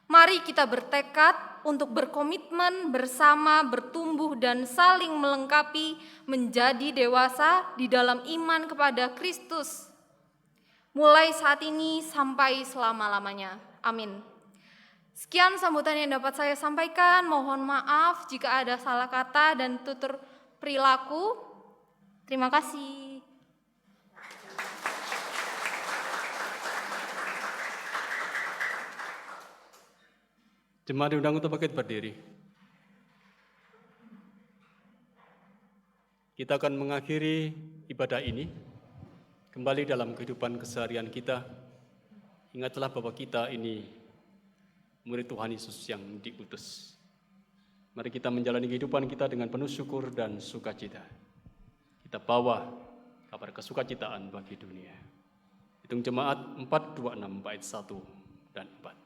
mari kita bertekad untuk berkomitmen bersama, bertumbuh dan saling melengkapi menjadi dewasa di dalam iman kepada Kristus. Mulai saat ini sampai selama-lamanya. Amin. Sekian sambutan yang dapat saya sampaikan. Mohon maaf jika ada salah kata dan tutur perilaku. Terima kasih.
Jemaat diundang untuk bangkit berdiri. Kita akan mengakhiri ibadah ini kembali dalam kehidupan keseharian kita. Ingatlah bahwa kita ini murid Tuhan Yesus yang diutus. Mari kita menjalani kehidupan kita dengan penuh syukur dan sukacita. Kita bawa kabar kesukacitaan bagi dunia. Hitung jemaat 426 bait 1 dan 4.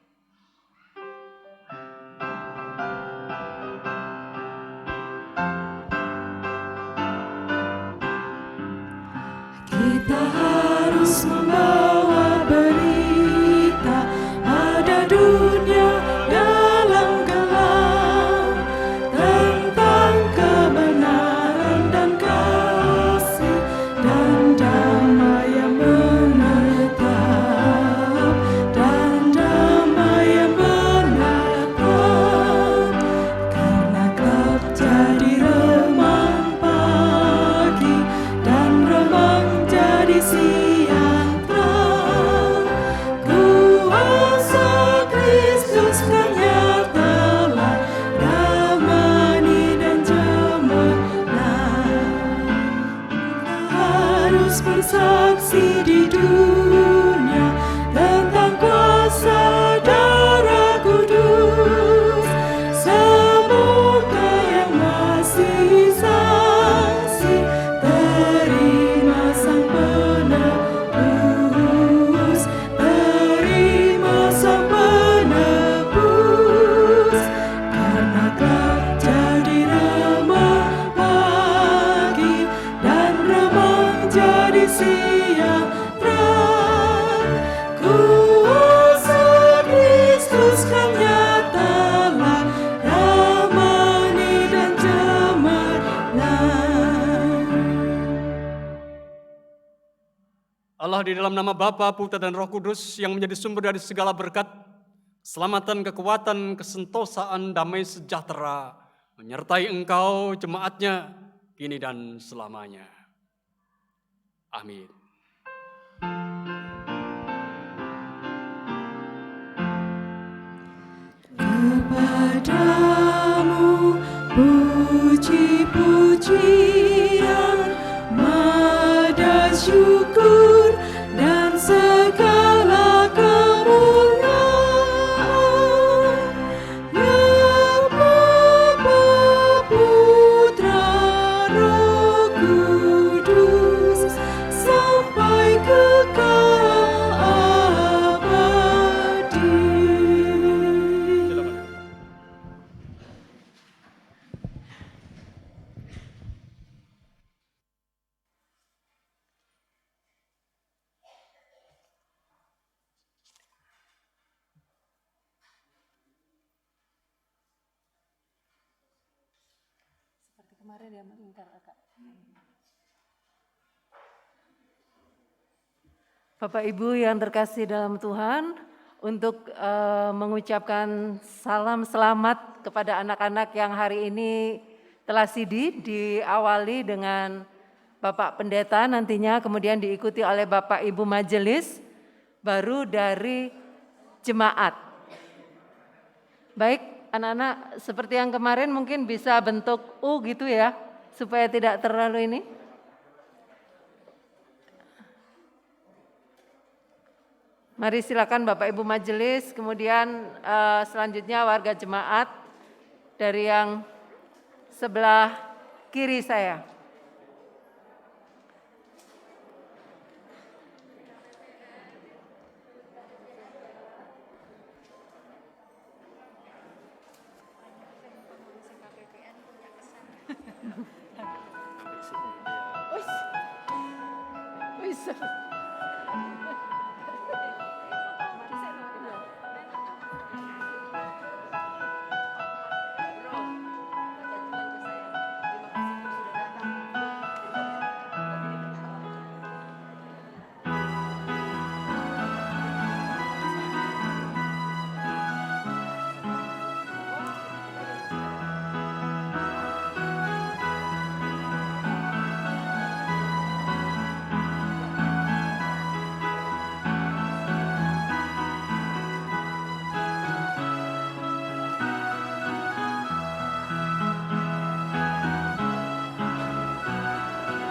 Kita harus membawa berita pada dunia dalam gelap tentang kebenaran dan kasih dan damai yang menetap dan damai yang menetap, karena gelap jadi remang pagi dan remang jadi siang terang. Kuasa Kristus kan nyatalah damai dan cemerlang. Kita harus bersaksi di dunia tentang kuasa darah kudus. Semoga yang masih saksi terima sang penebus, terima sang penebus, karena gelap jadi remang pagi dan remang jadi siang terang. Kuasa Kristus kan nyatalah damai dan cemerlang.
Allah di dalam nama Bapa, Putra dan Roh Kudus yang menjadi sumber dari segala berkat, keselamatan, kekuatan, kesentosaan, damai sejahtera menyertai engkau jemaatnya kini dan selamanya. Amin.
Kepadamu puji-pujian, mada syukur dan segala kemuliaan, ya Bapa, Putra, Roh Kudus, sampai kekal abadi.
kemarin ya melingkar agak. Bapak Ibu yang terkasih dalam Tuhan, untuk mengucapkan salam selamat kepada anak-anak yang hari ini telah sidi, diawali dengan Bapak Pendeta nantinya, kemudian diikuti oleh Bapak Ibu Majelis, baru dari jemaat. Baik, anak-anak seperti yang kemarin mungkin bisa bentuk U gitu ya, supaya tidak terlalu ini. Mari silakan Bapak Ibu Majelis, kemudian selanjutnya warga jemaat dari yang sebelah kiri saya. Wis.